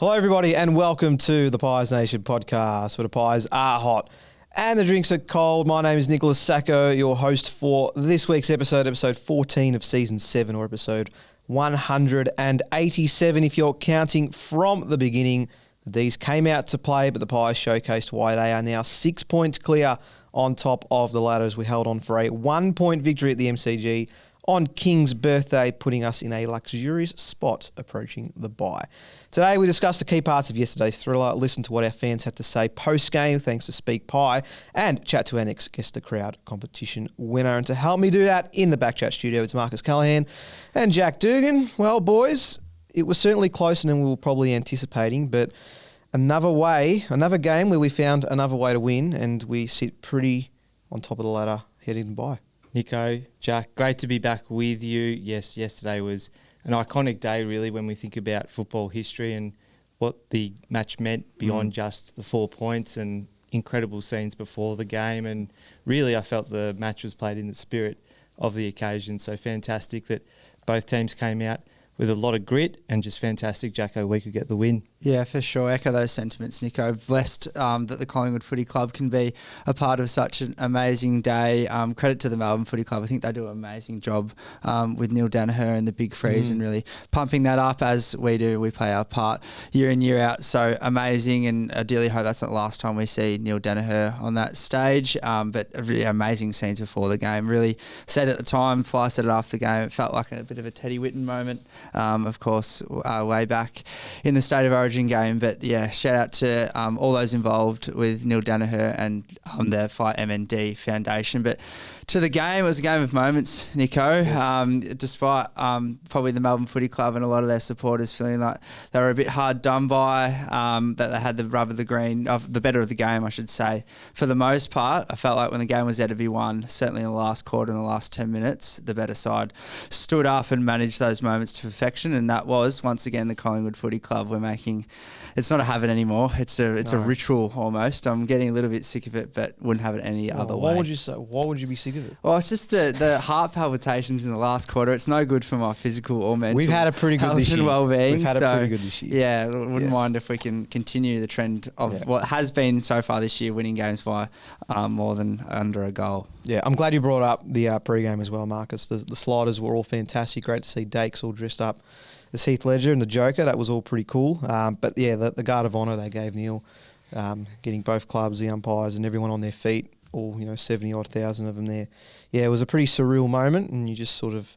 Hello, everybody, and welcome to the Pies Nation podcast, where the pies are hot and the drinks are cold. My name is Nicholas Sacco, your host for this week's episode 14 of Season 7, or episode 187 if you're counting from the beginning. The Dees came out to play, but the Pies showcased why they are now 6 points clear on top of the ladder as we held on for a 1-point victory at the MCG on King's birthday, putting us in a luxurious spot approaching the bye. Today we discuss the key parts of yesterday's thriller, listen to what our fans had to say post-game thanks to SpeakPie, and chat to our next Guess the Crowd competition winner. And to help me do that in the Backchat studio, it's Marcus Callahan and Jack Dugan. Well, boys, it was certainly closer than we were probably anticipating, but another game where we found another way to win, and we sit pretty on top of the ladder heading by. Nico, Jack, great to be back with you. Yes, yesterday was an iconic day, really, when we think about football history and what the match meant beyond just the 4 points and incredible scenes before the game. And really, I felt the match was played in the spirit of the occasion. So fantastic that both teams came out with a lot of grit, and just fantastic, Jacko, we could get the win. Yeah, for sure. Echo those sentiments, Nico. Blessed that the Collingwood Footy Club can be a part of such an amazing day. Credit to the Melbourne Footy Club. I think they do an amazing job with Neil Danaher and the Big Freeze and really pumping that up as we do. We play our part year in, year out. So amazing, and I dearly hope that's not the last time we see Neil Danaher on that stage. But really amazing scenes before the game. Really said at the time, Fly said it after the game, it felt like a bit of a Teddy Whitten moment, of course, way back in the State of Origin game. But yeah, shout out to all those involved with Neil Danaher and the Fight MND Foundation. But to the game, it was a game of moments, Nico. Yes. Despite probably the Melbourne Footy Club and a lot of their supporters feeling like they were a bit hard done by, that they had the rub of the green, the better of the game, I should say. For the most part, I felt like when the game was there to be won, certainly in the last quarter, in the last 10 minutes, the better side stood up and managed those moments to perfection. And that was, once again, the Collingwood Footy Club. We're making... It's not a habit anymore. It's a ritual almost. I'm getting a little bit sick of it, but wouldn't have it any other way. What would you say? Why would you be sick of it? Well, it's just the heart palpitations in the last quarter. It's no good for my physical or mental. We've had a pretty good this year. Well-being. We've had a pretty good this year. Yeah, wouldn't mind if we can continue the trend of what has been so far this year, winning games by more than under a goal. Yeah, I'm glad you brought up the pre-game as well, Marcus. The sliders were all fantastic. Great to see Dakes all dressed up as Heath Ledger and the Joker. That was all pretty cool. But yeah, the guard of honour they gave Neil, getting both clubs, the umpires and everyone on their feet, all 70-odd thousand of them there. Yeah, it was a pretty surreal moment, and you just sort of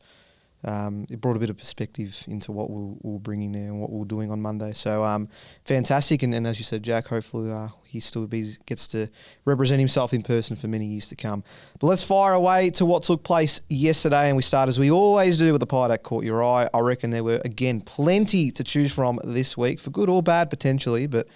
it brought a bit of perspective into what we were bringing there and what we were doing on Monday. So fantastic, and as you said, Jack, hopefully he still gets to represent himself in person for many years to come. But let's fire away to what took place yesterday, and we start as we always do with the pie that caught your eye. I reckon there were, again, plenty to choose from this week, for good or bad potentially. But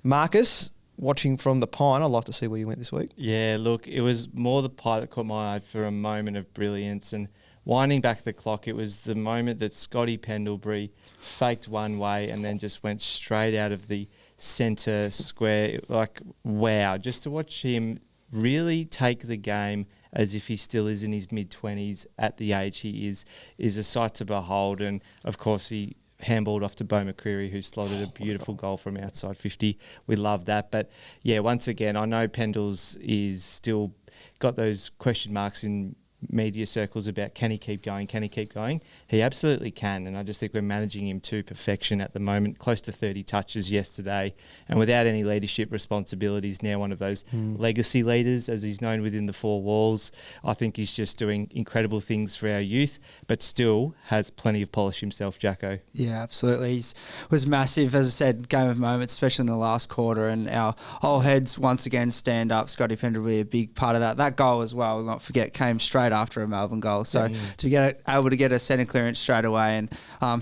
Marcus, watching from the Pine, I'd like to see where you went this week. Yeah, look, it was more the pie that caught my eye for a moment of brilliance, and winding back the clock, it was the moment that Scotty Pendlebury faked one way and then just went straight out of the centre square. Like, wow, just to watch him really take the game as if he still is in his mid-20s at the age he is a sight to behold. And, of course, he handballed off to Beau McCreary, who slotted a beautiful goal from outside 50. We love that. But, yeah, once again, I know Pendles is still got those question marks in media circles about can he keep going. He absolutely can, and I just think we're managing him to perfection at the moment. Close to 30 touches yesterday, and without any leadership responsibilities, now one of those legacy leaders, as he's known within the four walls. I think he's just doing incredible things for our youth, but still has plenty of polish himself, Jacko. Yeah, absolutely. He was massive, as I said, game of moments, especially in the last quarter, and our whole heads once again stand up. Scotty Pendlebury, a big part of that. That goal as well, we'll not forget, came straight after a Melbourne goal. So to able to get a centre clearance straight away and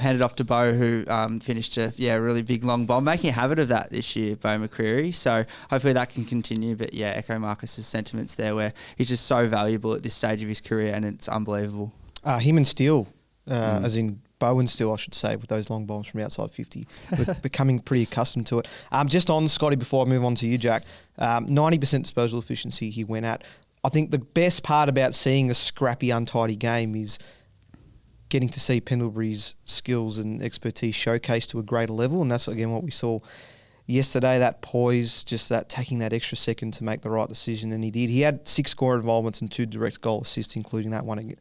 hand it off to Beau, who finished a really big long bomb, making a habit of that this year, Beau McCreary. So hopefully that can continue. But yeah, echo Marcus's sentiments there, where he's just so valuable at this stage of his career, and it's unbelievable. Him and Steele, as in Beau and Steele, I should say, with those long bombs from outside 50. We're becoming pretty accustomed to it. Just on Scotty, before I move on to you, Jack, 90% disposal efficiency he went at. I think the best part about seeing a scrappy, untidy game is getting to see Pendlebury's skills and expertise showcased to a greater level, and that's again what we saw yesterday. That poise, just that taking that extra second to make the right decision, and he did. He had 6 score involvements and 2 direct goal assists, including that one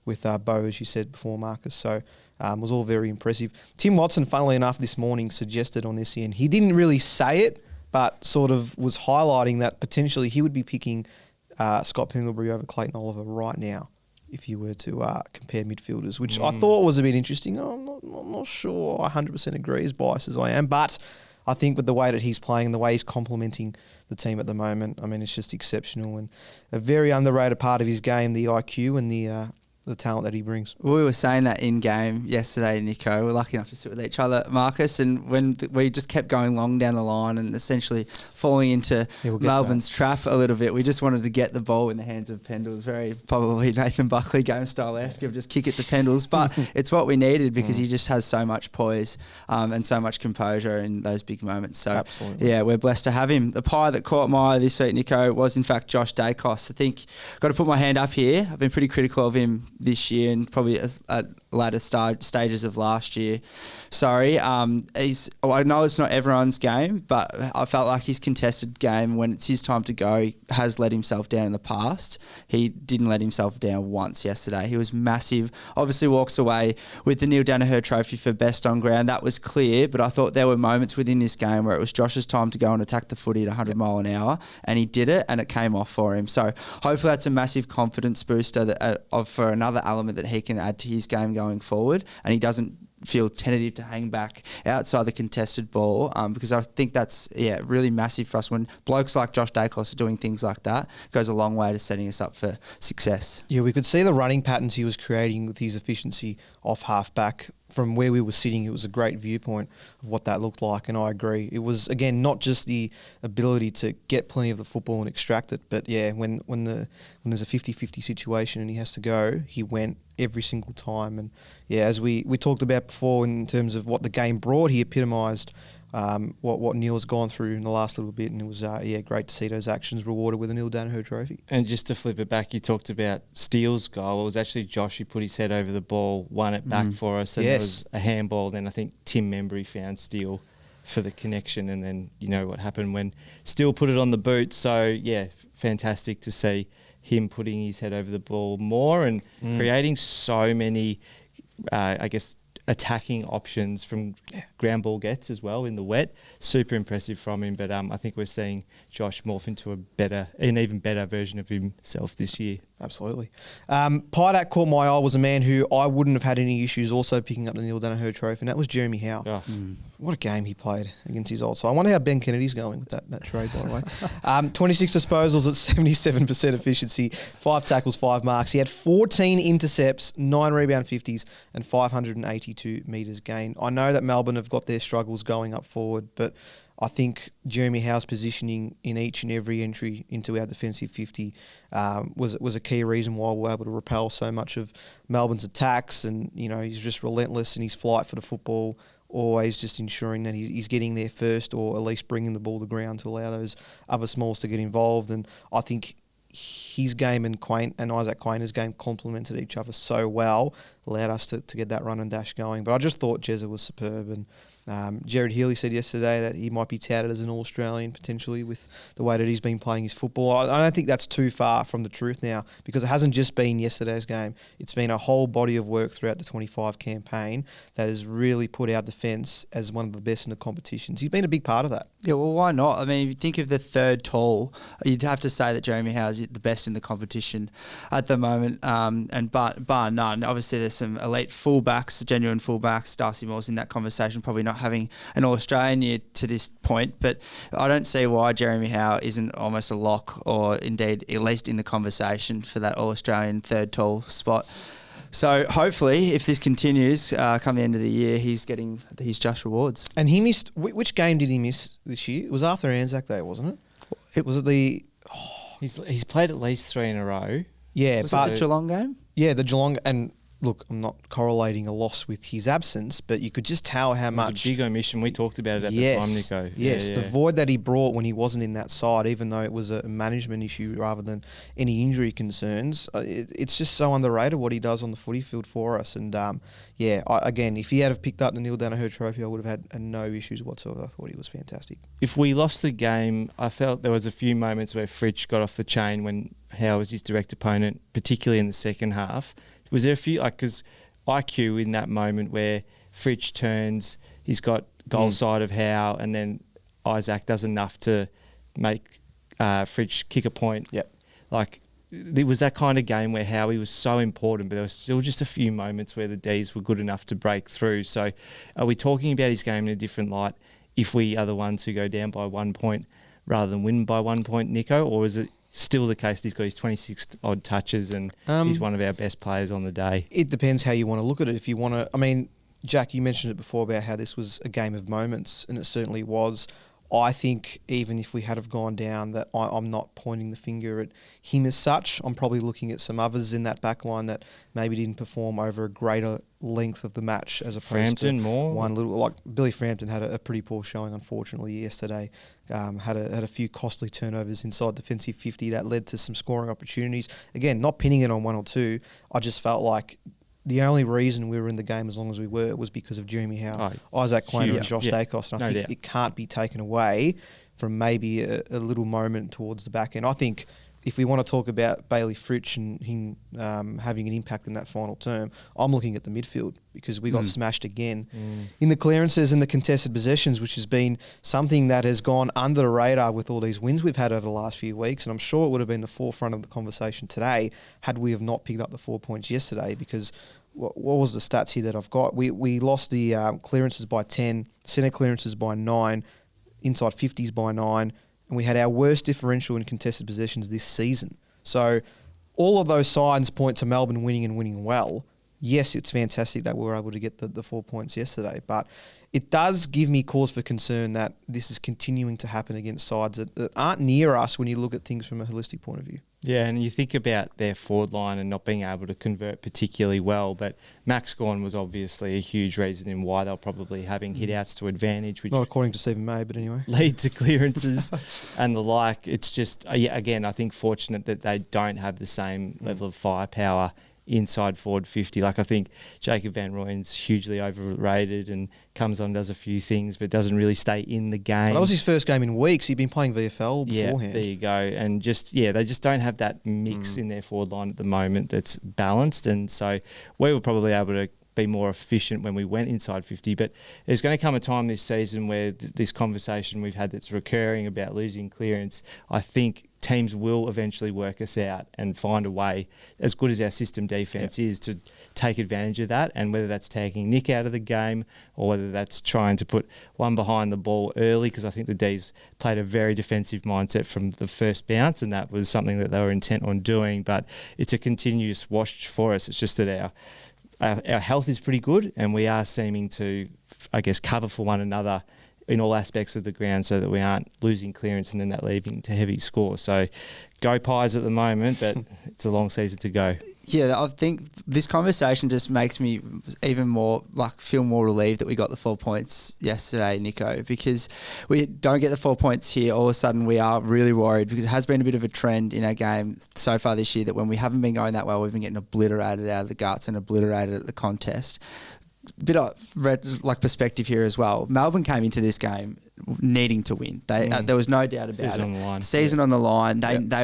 with Bo, as you said before, Marcus. So was all very impressive. Tim Watson, funnily enough, this morning suggested on SEN, he didn't really say it, but sort of was highlighting that potentially he would be picking Scott Pendlebury over Clayton Oliver right now if you were to compare midfielders, which I thought was a bit interesting. I'm not sure I 100% agree, as biased as I am, but I think with the way that he's playing and the way he's complementing the team at the moment, I mean, it's just exceptional and a very underrated part of his game, the IQ and the talent that he brings. We were saying that in game yesterday, Nico. We're lucky enough to sit with each other, Marcus, and when we just kept going long down the line and essentially falling into Melbourne's trap a little bit, we just wanted to get the ball in the hands of Pendles. Very probably Nathan Buckley game style-esque of just kick it to Pendles, but it's what we needed because he just has so much poise and so much composure in those big moments. So, absolutely. Yeah, we're blessed to have him. The pie that caught my eye this week, Nico, was in fact Josh Dacos. I think got to put my hand up here. I've been pretty critical of him this year and probably at latter stages of last year. Sorry. I know it's not everyone's game, but I felt like his contested game, when it's his time to go, he has let himself down in the past. He didn't let himself down once yesterday. He was massive. Obviously walks away with the Neil Danaher trophy for best on ground. That was clear, but I thought there were moments within this game where it was Josh's time to go and attack the footy at 100 mile an hour, and he did it, and it came off for him. So hopefully that's a massive confidence booster for another element that he can add to his game going forward, and he doesn't feel tentative to hang back outside the contested ball, because I think that's really massive for us when blokes like Josh Dacos are doing things like that. It goes a long way to setting us up for success. Yeah, we could see the running patterns he was creating with his efficiency off half-back. From where we were sitting, it was a great viewpoint of what that looked like, and I agree. It was, again, not just the ability to get plenty of the football and extract it, but when there's a 50-50 situation and he has to go, he went every single time. And as we talked about before in terms of what the game brought, he epitomised what Neil's gone through in the last little bit, and it was great to see those actions rewarded with a Neil Danaher trophy. And just to flip it back, you talked about Steele's goal. It was actually Josh who put his head over the ball, won it back for us, and it was a handball. Then I think Tim Membry found Steele for the connection, and then you know what happened when Steele put it on the boot. So fantastic to see him putting his head over the ball more and creating so many, attacking options from ground ball gets as well in the wet. Super impressive from him, but I think we're seeing Josh morph into an even better version of himself this year. Absolutely. Pie that caught my eye was a man who I wouldn't have had any issues also picking up the Neil Danaher trophy, and that was Jeremy Howe. Oh. What a game he played against his old side. I wonder how Ben Kennedy's going with that trade, by the way. 26 disposals at 77% efficiency, 5 tackles, 5 marks. He had 14 intercepts, 9 rebound 50s, and 582 metres gained. I know that Melbourne have got their struggles going up forward, but I think Jeremy Howe's positioning in each and every entry into our defensive 50 was a key reason why we were able to repel so much of Melbourne's attacks. And, he's just relentless in his flight for the football, always just ensuring that he's getting there first, or at least bringing the ball to ground to allow those other smalls to get involved. And I think his game and Isaac Quainer's game complemented each other so well, allowed us to get that run and dash going. But I just thought Jezza was superb, and Jared Healy said yesterday that he might be touted as an All-Australian potentially with the way that he's been playing his football. I don't think that's too far from the truth now, because it hasn't just been yesterday's game. It's been a whole body of work throughout the 25 campaign that has really put our defence as one of the best in the competitions. He's been a big part of that. Yeah, well, why not? I mean, if you think of the third tall, you'd have to say that Jeremy Howe is the best in the competition at the moment, and bar none. Obviously, there's some elite fullbacks, genuine fullbacks. Darcy Moore's in that conversation, probably not having an All-Australian year to this point, but I don't see why Jeremy Howe isn't almost a lock, or indeed at least in the conversation for that All-Australian third tall spot. So hopefully, if this continues, come the end of the year, he's getting his just rewards. And he missed, which game did he miss this year? It was after Anzac Day, wasn't it? Was it the... He's played at least 3 in a row. Yeah, was it the Geelong game? Yeah, the Geelong, and look, I'm not correlating a loss with his absence, but you could just tell how much... It was a big omission. We talked about it at the time, Nico. Yes, the void that he brought when he wasn't in that side, even though it was a management issue rather than any injury concerns, it's just so underrated what he does on the footy field for us. And again, if he had have picked up the Neil Danaher trophy, I would have had no issues whatsoever. I thought he was fantastic. If we lost the game, I felt there was a few moments where Fritsch got off the chain when Howe was his direct opponent, particularly in the second half. Was there a few, because IQ in that moment where Fritsch turns, he's got goal side of Howe, and then Isaac does enough to make Fritsch kick a point. Yep. There was that kind of game where Howie was so important, but there was still just a few moments where the Dees were good enough to break through. So are we talking about his game in a different light if we are the ones who go down by 1 point rather than win by 1 point, Nico? Or is it still the case that he's got his 26 odd touches and he's one of our best players on the day? It depends how you want to look at it. If you want to, Jack, you mentioned it before about how this was a game of moments, and it certainly was. I think even if we had have gone down, that I'm not pointing the finger at him as such. I'm probably looking at some others in that back line that maybe didn't perform over a greater length of the match as opposed Frampton to more. one little. Like Billy Frampton had a pretty poor showing, unfortunately, yesterday. Had a few costly turnovers inside defensive 50 that led to some scoring opportunities. Again, not pinning it on one or two. I just felt like the only reason we were in the game as long as we were was because of Jeremy Howe, Isaac Quainer and Josh Dacos. And I think it can't be taken away from maybe a little moment towards the back end. I think if we want to talk about Bailey Fritsch and him having an impact in that final term, I'm looking at the midfield because we got smashed again in the clearances and the contested possessions, which has been something that has gone under the radar with all these wins we've had over the last few weeks. And I'm sure it would have been the forefront of the conversation today had we have not picked up the 4 points yesterday, because what was the stats here that I've got? We lost the clearances by 10, centre clearances by 9, inside 50s by 9, and we had our worst differential in contested possessions this season. So all of those signs point to Melbourne winning and winning well. Yes, it's fantastic that we were able to get the 4 points yesterday, but it does give me cause for concern that this is continuing to happen against sides that aren't near us when you look at things from a holistic point of view. Yeah, and you think about their forward line and not being able to convert particularly well, but Max Gawn was obviously a huge reason in why they're probably having hit-outs to advantage, which not according to Stephen May, but anyway, lead to clearances and the like. It's just, again, I think fortunate that they don't have the same level of firepower inside forward 50. I think Jacob Van Rooyen's hugely overrated and comes on, does a few things, but doesn't really stay in the game. Well, that was his first game in weeks. He'd been playing VFL beforehand. Yeah, there you go. And they just don't have that mix in their forward line at the moment that's balanced. And so we were probably able to be more efficient when we went inside 50. But there's going to come a time this season where this conversation we've had that's recurring about losing clearance, I think teams will eventually work us out and find a way, as good as our system defence is, to take advantage of that. And whether that's taking Nick out of the game or whether that's trying to put one behind the ball early, because I think the Dees played a very defensive mindset from the first bounce, and that was something that they were intent on doing. But it's a continuous wash for us. It's just that our health is pretty good, and we are seeming to, I guess, cover for one another in all aspects of the ground so that we aren't losing clearance and then that leading to heavy score. So go Pies at the moment, but it's a long season to go. Yeah, I think this conversation just makes me even more feel more relieved that we got the 4 points yesterday, Nico, because we don't get the 4 points here. All of a sudden we are really worried, because it has been a bit of a trend in our game so far this year that when we haven't been going that well, we've been getting obliterated out of the guts and obliterated at the contest. Bit of perspective here as well. Melbourne came into this game needing to win. There was no doubt about it. Season on the line.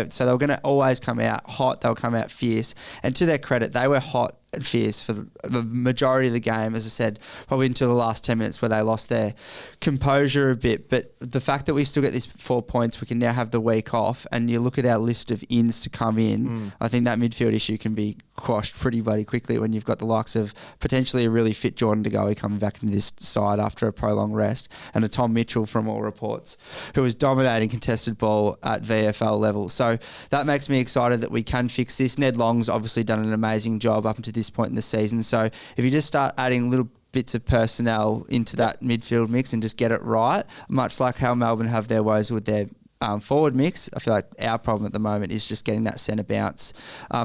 So they were going to always come out hot. They will come out fierce. And to their credit, they were hot and fierce for the majority of the game, as I said, probably until the last 10 minutes where they lost their composure a bit. But the fact that we still get these 4 points, we can now have the week off, and you look at our list of ins to come in, I think that midfield issue can be quashed pretty bloody quickly when you've got the likes of potentially a really fit Jordan De Goey coming back into this side after a prolonged rest, and a Tom Mitchell from all reports, who was dominating contested ball at VFL level. So that makes me excited that we can fix this. Ned Long's obviously done an amazing job up until this point in the season. So if you just start adding little bits of personnel into that midfield mix and just get it right, much like how Melbourne have their woes with their forward mix. I feel like our problem at the moment is just getting that centre bounce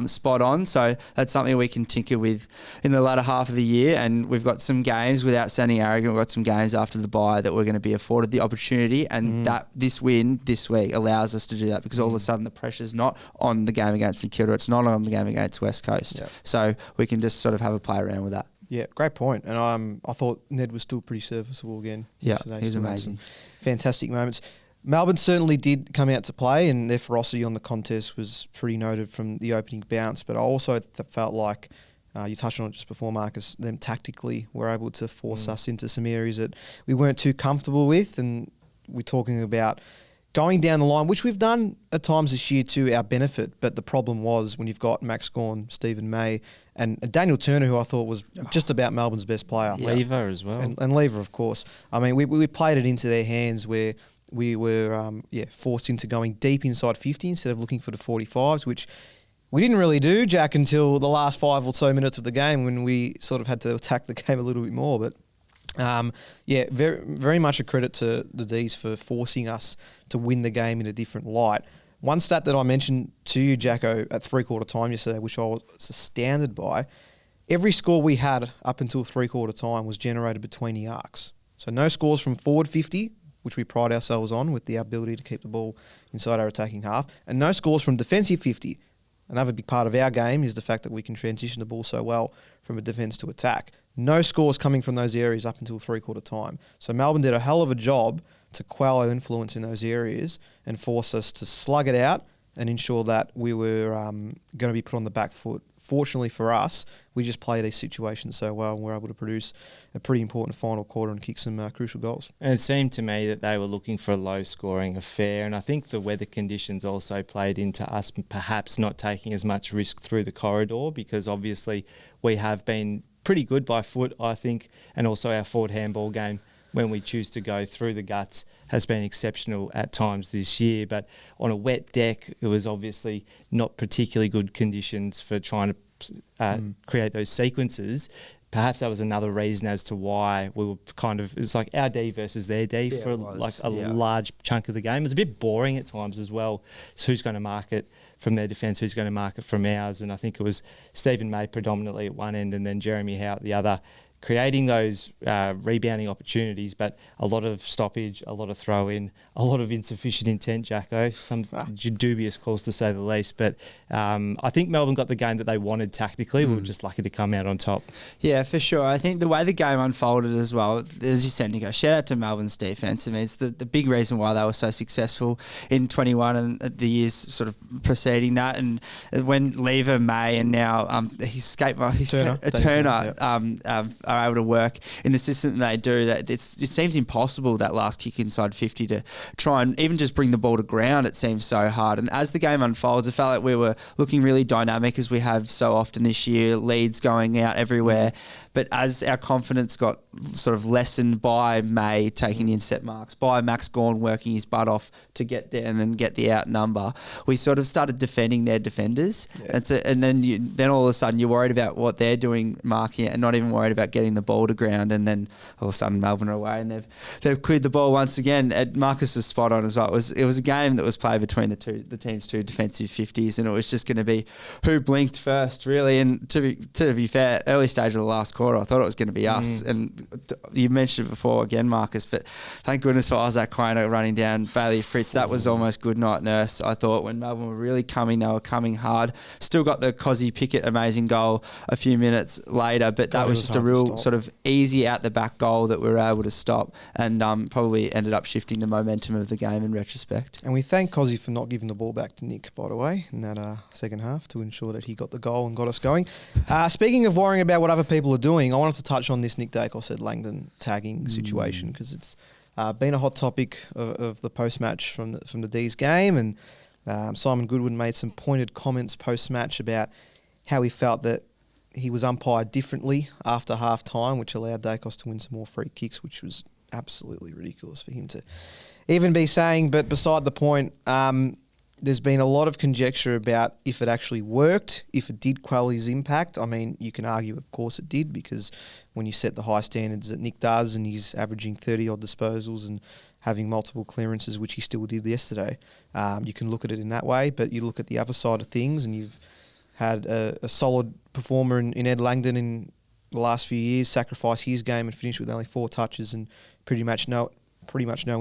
spot on. So that's something we can tinker with in the latter half of the year. And we've got some games, without sounding arrogant, we've got some games after the bye that we're going to be afforded the opportunity. And that this win this week allows us to do that, because all of a sudden the pressure's not on the game against St Kilda, it's not on the game against West Coast. Yep. So we can just sort of have a play around with that. Yeah, great point. And I thought Ned was still pretty serviceable again yesterday. He's amazing. Fantastic moments. Melbourne certainly did come out to play, and their ferocity on the contest was pretty noted from the opening bounce. But I also felt like, you touched on it just before, Marcus, them tactically were able to force us into some areas that we weren't too comfortable with. And we're talking about going down the line, which we've done at times this year to our benefit. But the problem was when you've got Max Gawn, Stephen May, and Daniel Turner, who I thought was just about Melbourne's best player. Lever as well. And Lever, of course. I mean, we played it into their hands where we were forced into going deep inside 50 instead of looking for the 45s, which we didn't really do, Jack, until the last 5 or so minutes of the game when we sort of had to attack the game a little bit more. But very, very much a credit to the Dees for forcing us to win the game in a different light. One stat that I mentioned to you, Jacko, at three-quarter time yesterday, which I was astounded by, every score we had up until three-quarter time was generated between the arcs. So no scores from forward 50, which we pride ourselves on with the ability to keep the ball inside our attacking half, and no scores from defensive 50. Another big part of our game is the fact that we can transition the ball so well from a defence to attack. No scores coming from those areas up until three-quarter time. So Melbourne did a hell of a job to quell our influence in those areas and force us to slug it out and ensure that we were going to be put on the back foot. Fortunately for us, we just play these situations so well and we're able to produce a pretty important final quarter and kick some crucial goals. And it seemed to me that they were looking for a low-scoring affair, and I think the weather conditions also played into us perhaps not taking as much risk through the corridor, because obviously we have been pretty good by foot, I think, and also our forward handball game, when we choose to go through the guts, has been exceptional at times this year. But on a wet deck, it was obviously not particularly good conditions for trying to create those sequences. Perhaps that was another reason as to why we were kind of, it's like our D versus their D for like a large chunk of the game. It was a bit boring at times as well. So who's going to mark it from their defence, who's going to mark it from ours? And I think it was Stephen May predominantly at one end and then Jeremy Howe at the other, creating those rebounding opportunities, but a lot of stoppage, a lot of throw-in, a lot of insufficient intent, Jacko, some dubious calls to say the least. But I think Melbourne got the game that they wanted tactically. We were just lucky to come out on top. Yeah, for sure. I think the way the game unfolded as well, as you said, Nico, shout out to Melbourne's defence. I mean, it's the big reason why they were so successful in 21 and the years sort of preceding that. And when Lever, May, and now Turner are able to work in the system that they do, that it seems impossible, that last kick inside 50, to try and even just bring the ball to ground. It seems so hard. And as the game unfolds, it felt like we were looking really dynamic, as we have so often this year, leads going out everywhere. But as our confidence got sort of lessened by May taking the intercept marks, by Max Gawn working his butt off to get down and get the outnumber, we sort of started defending their defenders. Yeah. And then all of a sudden you're worried about what they're doing, marking it, and not even worried about getting the ball to ground. And then all of a sudden Melbourne are away and they've cleared the ball once again. Marcus was spot on as well. It was a game that was played between the team's two defensive 50s, and it was just going to be who blinked first, really. And to be fair, early stage of the last quarter, I thought it was going to be us. And you mentioned it before again, Marcus, but thank goodness for Isaac Quainer running down Bailey Fritz. That was almost good night nurse, I thought. When Melbourne were really coming, they were coming hard. Still got the Cozzy Pickett amazing goal a few minutes later, but that was just a real sort of easy out the back goal that we were able to stop, and probably ended up shifting the momentum of the game in retrospect. And we thank Cozzy for not giving the ball back to Nick, by the way, in that second half, to ensure that he got the goal and got us going. Speaking of worrying about what other people are doing, I wanted to touch on this Nick Dacos at Langdon tagging situation, because it's been a hot topic of the post-match from the Dees game, and Simon Goodwin made some pointed comments post-match about how he felt that he was umpired differently after half-time, which allowed Dacos to win some more free kicks, which was absolutely ridiculous for him to even be saying. But beside the point, there's been a lot of conjecture about if it actually worked, if it did quell his impact. I mean, you can argue, of course it did, because when you set the high standards that Nick does, and he's averaging 30-odd disposals and having multiple clearances, which he still did yesterday. You can look at it in that way, but you look at the other side of things, and you've had a solid performer in Ed Langdon in the last few years, sacrifice his game and finish with only 4 touches and pretty much no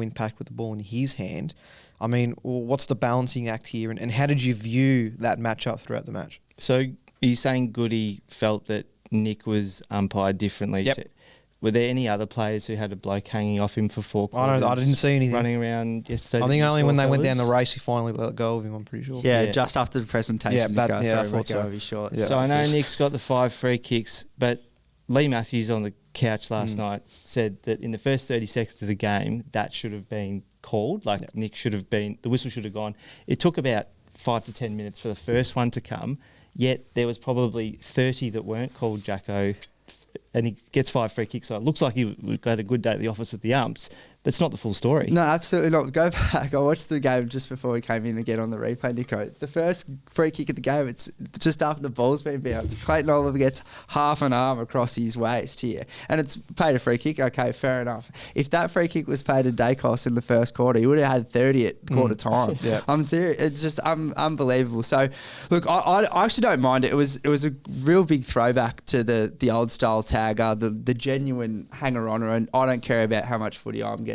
impact with the ball in his hand. I mean, what's the balancing act here, and how did you view that matchup throughout the match? So are you saying Goody felt that Nick was umpired differently? Yep. Were there any other players who had a bloke hanging off him for 4 quarters? I didn't see anything running around yesterday. I think only when they went down the race, he finally let go of him, I'm pretty sure. Yeah, just after the presentation. I thought let go so. of his shorts. Yeah. So I know Nick's got the 5 free kicks, but Lee Matthews on the couch last night said that in the first 30 seconds of the game, that should have been called. Nick should have been, the whistle should have gone. It took about 5 to 10 minutes for the first one to come, yet there was probably 30 that weren't called, Jacko, and he gets 5 free kicks. So it looks like he had a good day at the office with the umps, but it's not the full story. No, absolutely not. Go back. I watched the game just before we came in again on the replay, Nico. The first free kick of the game, it's just after the ball's been bounced. Clayton Oliver gets half an arm across his waist here. And it's paid a free kick. Okay, fair enough. If that free kick was paid to Dacos in the first quarter, he would have had 30 at quarter time. Yeah. I'm serious. It's just unbelievable. So, look, I actually don't mind it. It was a real big throwback to the old style tagger, the genuine hanger-oner, and I don't care about how much footy I'm getting.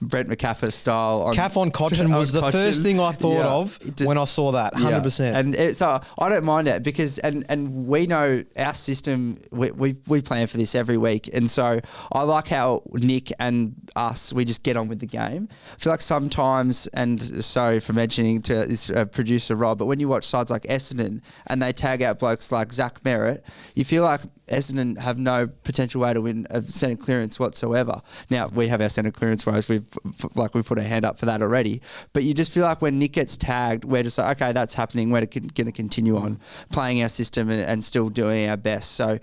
Brent McCaffrey style. Calf on Cochin was the first thing I thought of when I saw that, 100%. And so I don't mind it because, and we know our system, we plan for this every week. And so I like how Nick and us, we just get on with the game. I feel like sometimes, and sorry for mentioning to this producer Rob, but when you watch sides like Essendon and they tag out blokes like Zach Merritt, you feel like Essendon have no potential way to win a centre clearance whatsoever. Now, we have our centre clearance whereas we've put our hand up for that already. But you just feel like when Nick gets tagged, we're just like, okay, that's happening. We're going to continue on playing our system and still doing our best. So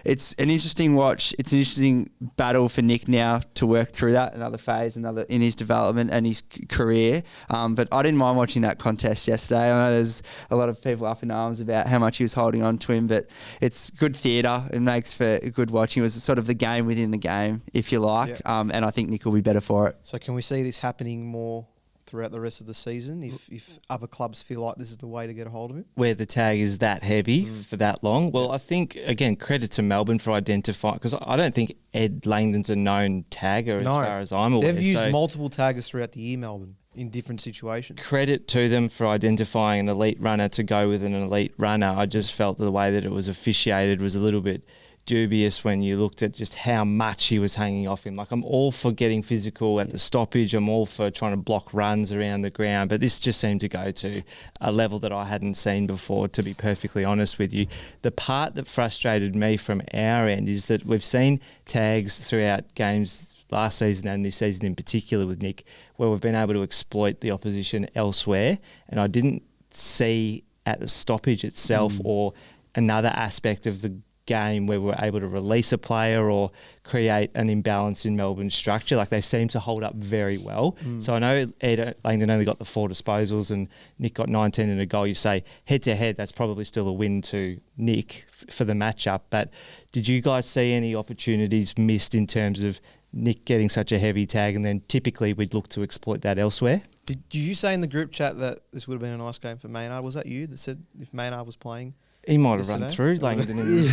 it's an interesting watch. It's an interesting battle for Nick now to work through that, another phase, another in his development and his career. But I didn't mind watching that contest yesterday. I know there's a lot of people up in arms about how much he was holding on to him, but it's good theatre. It makes for good watching. It was sort of the game within the game, if you like. Yeah. And I think Nick will be better for it. So can we see this happening more throughout the rest of the season if other clubs feel like this is the way to get a hold of him? Where the tag is that heavy for that long? Well, I think, again, credit to Melbourne for identifying, because I don't think Ed Langdon's a known tagger as far as I'm aware. They've used multiple taggers throughout the year, Melbourne, in different situations. Credit to them for identifying an elite runner to go with an elite runner. I just felt the way that it was officiated was a little bit dubious when you looked at just how much he was hanging off him. Like, I'm all for getting physical at the stoppage. I'm all for trying to block runs around the ground. But this just seemed to go to a level that I hadn't seen before, to be perfectly honest with you. The part that frustrated me from our end is that we've seen tags throughout games last season and this season in particular with Nick, where we've been able to exploit the opposition elsewhere. And I didn't see at the stoppage itself or another aspect of the game where we're able to release a player or create an imbalance in Melbourne's structure. Like, they seem to hold up very well. So I know Ed Langdon only got the 4 disposals and Nick got 19 and a goal. You say head to head, that's probably still a win to Nick for the matchup. But did you guys see any opportunities missed in terms of Nick getting such a heavy tag, and then typically we'd look to exploit that elsewhere? Did you say in the group chat that this would have been a nice game for Maynard? Was that you that said if Maynard was playing? He might have run through Langdon in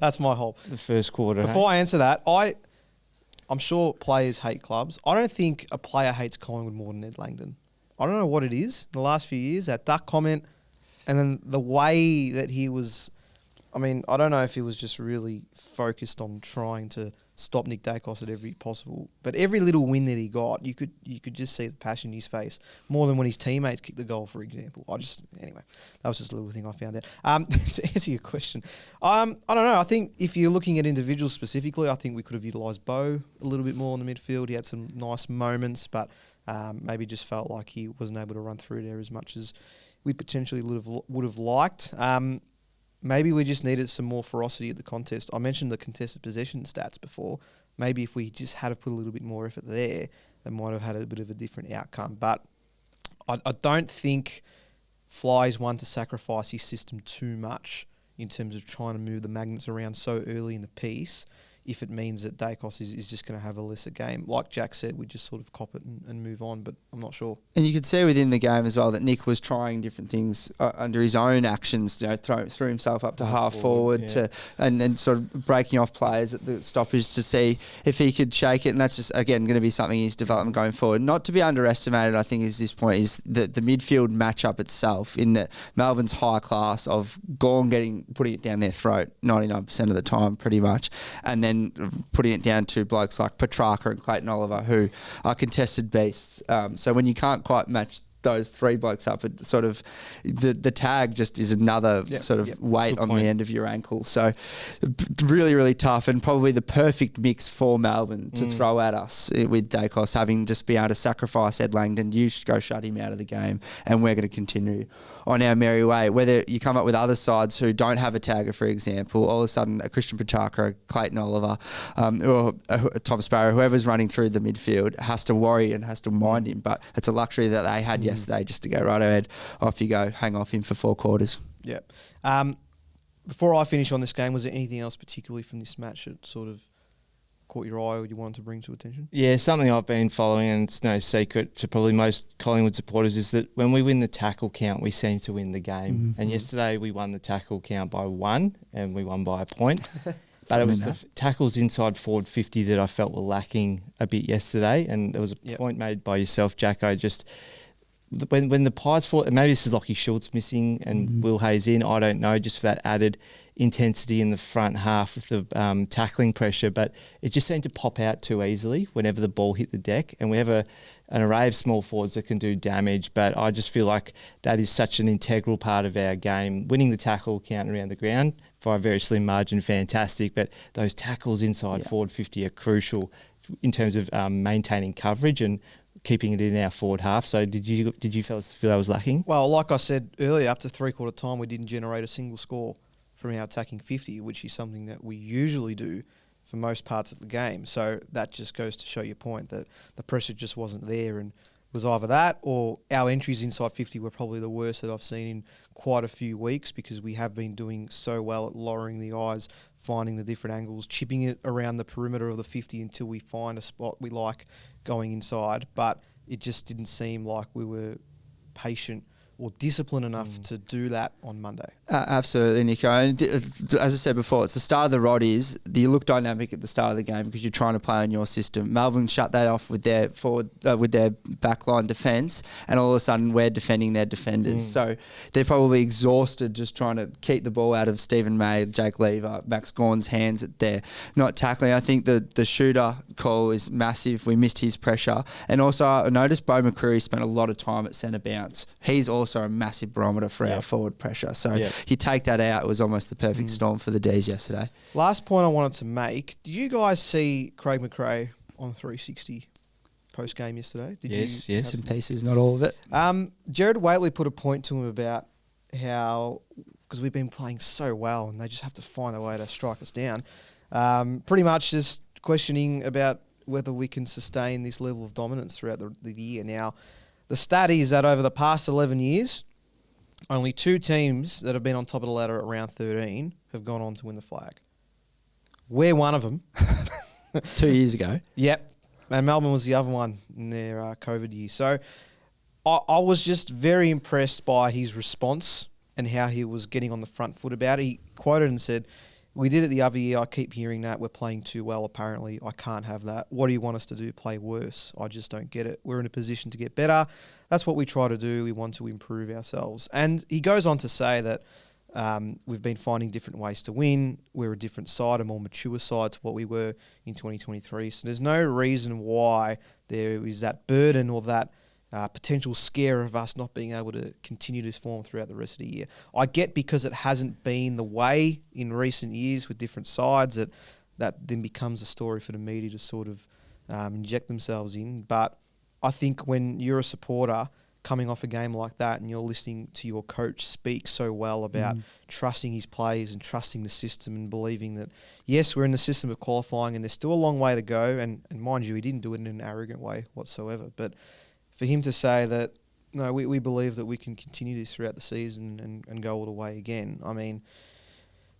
that's my whole. the first quarter. Before I answer that, I'm sure players hate clubs. I don't think a player hates Collingwood more than Ed Langdon. I don't know what it is. In the last few years, that duck comment, and then the way that he was. I mean, I don't know if he was just really focused on trying to stop Nick Dacos at every possible. But every little win that he got, you could just see the passion in his face, more than when his teammates kicked the goal, for example. Anyway, that was just a little thing I found out. To answer your question, I don't know. I think if you're looking at individuals specifically, I think we could have utilised Bo a little bit more in the midfield. He had some nice moments, but maybe just felt like he wasn't able to run through there as much as we potentially would have liked. Maybe we just needed some more ferocity at the contest. I mentioned the contested possession stats before. Maybe if we just had to put a little bit more effort there, they might have had a bit of a different outcome. But I don't think Fly's one to sacrifice his system too much in terms of trying to move the magnets around so early in the piece. if it means that Dacos is just going to have a lesser game. Like Jack said, we just sort of cop it and move on, but I'm not sure. And you could see within the game as well that Nick was trying different things under his own actions. Threw himself up to half forward and sort of breaking off players at the stoppage to see if he could shake it. And that's just, again, going to be something in his development going forward. Not to be underestimated, I think, is this point, is the midfield matchup itself, in that Melbourne's high class of Gawn putting it down their throat 99% of the time, pretty much, and then putting it down to blokes like Petrarca and Clayton Oliver, who are contested beasts. So when you can't quite match those three blokes up, it sort of the tag just is another weight on the end of your ankle. So really, really tough, and probably the perfect mix for Melbourne to throw at us, with Dacos having just be able to sacrifice Ed Langdon. You should go shut him out of the game, and we're going to continue on our merry way. Whether you come up with other sides who don't have a tagger, for example, all of a sudden a Christian Petrarca, a Clayton Oliver, or a Tom Sparrow, whoever's running through the midfield has to worry and has to mind him. But it's a luxury that they had yesterday, just to go right ahead, off you go, hang off him for 4 quarters. Yep. Before I finish on this game, was there anything else particularly from this match that sort of caught your eye or you wanted to bring to attention? Yeah, something I've been following, and it's no secret to probably most Collingwood supporters, is that when we win the tackle count, we seem to win the game. Mm-hmm. And yesterday we won the tackle count by 1, and we won by a point. But it was the tackles inside forward 50 that I felt were lacking a bit yesterday. And there was a point made by yourself, Jacko, just when the Pies fought, maybe this is Lockie Schultz missing and Will Hayes in, I don't know, just for that added intensity in the front half with the tackling pressure, but it just seemed to pop out too easily whenever the ball hit the deck. And we have an array of small forwards that can do damage, but I just feel like that is such an integral part of our game. Winning the tackle count around the ground by a very slim margin, fantastic, but those tackles inside forward 50 are crucial in terms of maintaining coverage and keeping it in our forward half. So did you fellas feel that was lacking? Well, like I said earlier, up to 3/4 time, we didn't generate a single score from our attacking 50, which is something that we usually do for most parts of the game. So that just goes to show your point that the pressure just wasn't there, and it was either that or our entries inside 50 were probably the worst that I've seen in quite a few weeks, because we have been doing so well at lowering the eyes, finding the different angles, chipping it around the perimeter of the 50 until we find a spot we like going inside. But it just didn't seem like we were patient or disciplined enough to do that on Monday. Absolutely, Nico. And as I said before, it's the start of the rod is you look dynamic at the start of the game because you're trying to play on your system. Melbourne shut that off with their forward, with their backline defence, and all of a sudden we're defending their defenders. So they're probably exhausted just trying to keep the ball out of Stephen May, Jake Lever, Max Gawn's hands at there, not tackling. I think the shooter call is massive. We missed his pressure. And also I noticed Beau McCreary spent a lot of time at centre bounce. He's also a massive barometer for our forward pressure. So you take that out, it was almost the perfect storm for the Dees yesterday. Last point I wanted to make, did you guys see Craig McCrae on 360 post-game yesterday? Yes. Some pieces, not all of it. Jared Waitley put a point to him about how, because we've been playing so well and they just have to find a way to strike us down, pretty much just questioning about whether we can sustain this level of dominance throughout the year. Now, the stat is that over the past 11 years, only 2 teams that have been on top of the ladder at round 13 have gone on to win the flag. We're one of them. 2 years ago. Yep. And Melbourne was the other one in their COVID year. So I was just very impressed by his response and how he was getting on the front foot about it. He quoted and said, "We did it the other year. I keep hearing that. We're playing too well, apparently. I can't have that. What do you want us to do? Play worse? I just don't get it. We're in a position to get better. That's what we try to do. We want to improve ourselves." And he goes on to say that we've been finding different ways to win. We're a different side, a more mature side to what we were in 2023. So there's no reason why there is that burden or that potential scare of us not being able to continue this form throughout the rest of the year. I get because it hasn't been the way in recent years with different sides that then becomes a story for the media to sort of inject themselves in. But I think when you're a supporter coming off a game like that and you're listening to your coach speak so well about trusting his players and trusting the system and believing that, yes, we're in the system of qualifying and there's still a long way to go. And mind you, he didn't do it in an arrogant way whatsoever. But for him to say that, no, we believe that we can continue this throughout the season and go all the way again. I mean,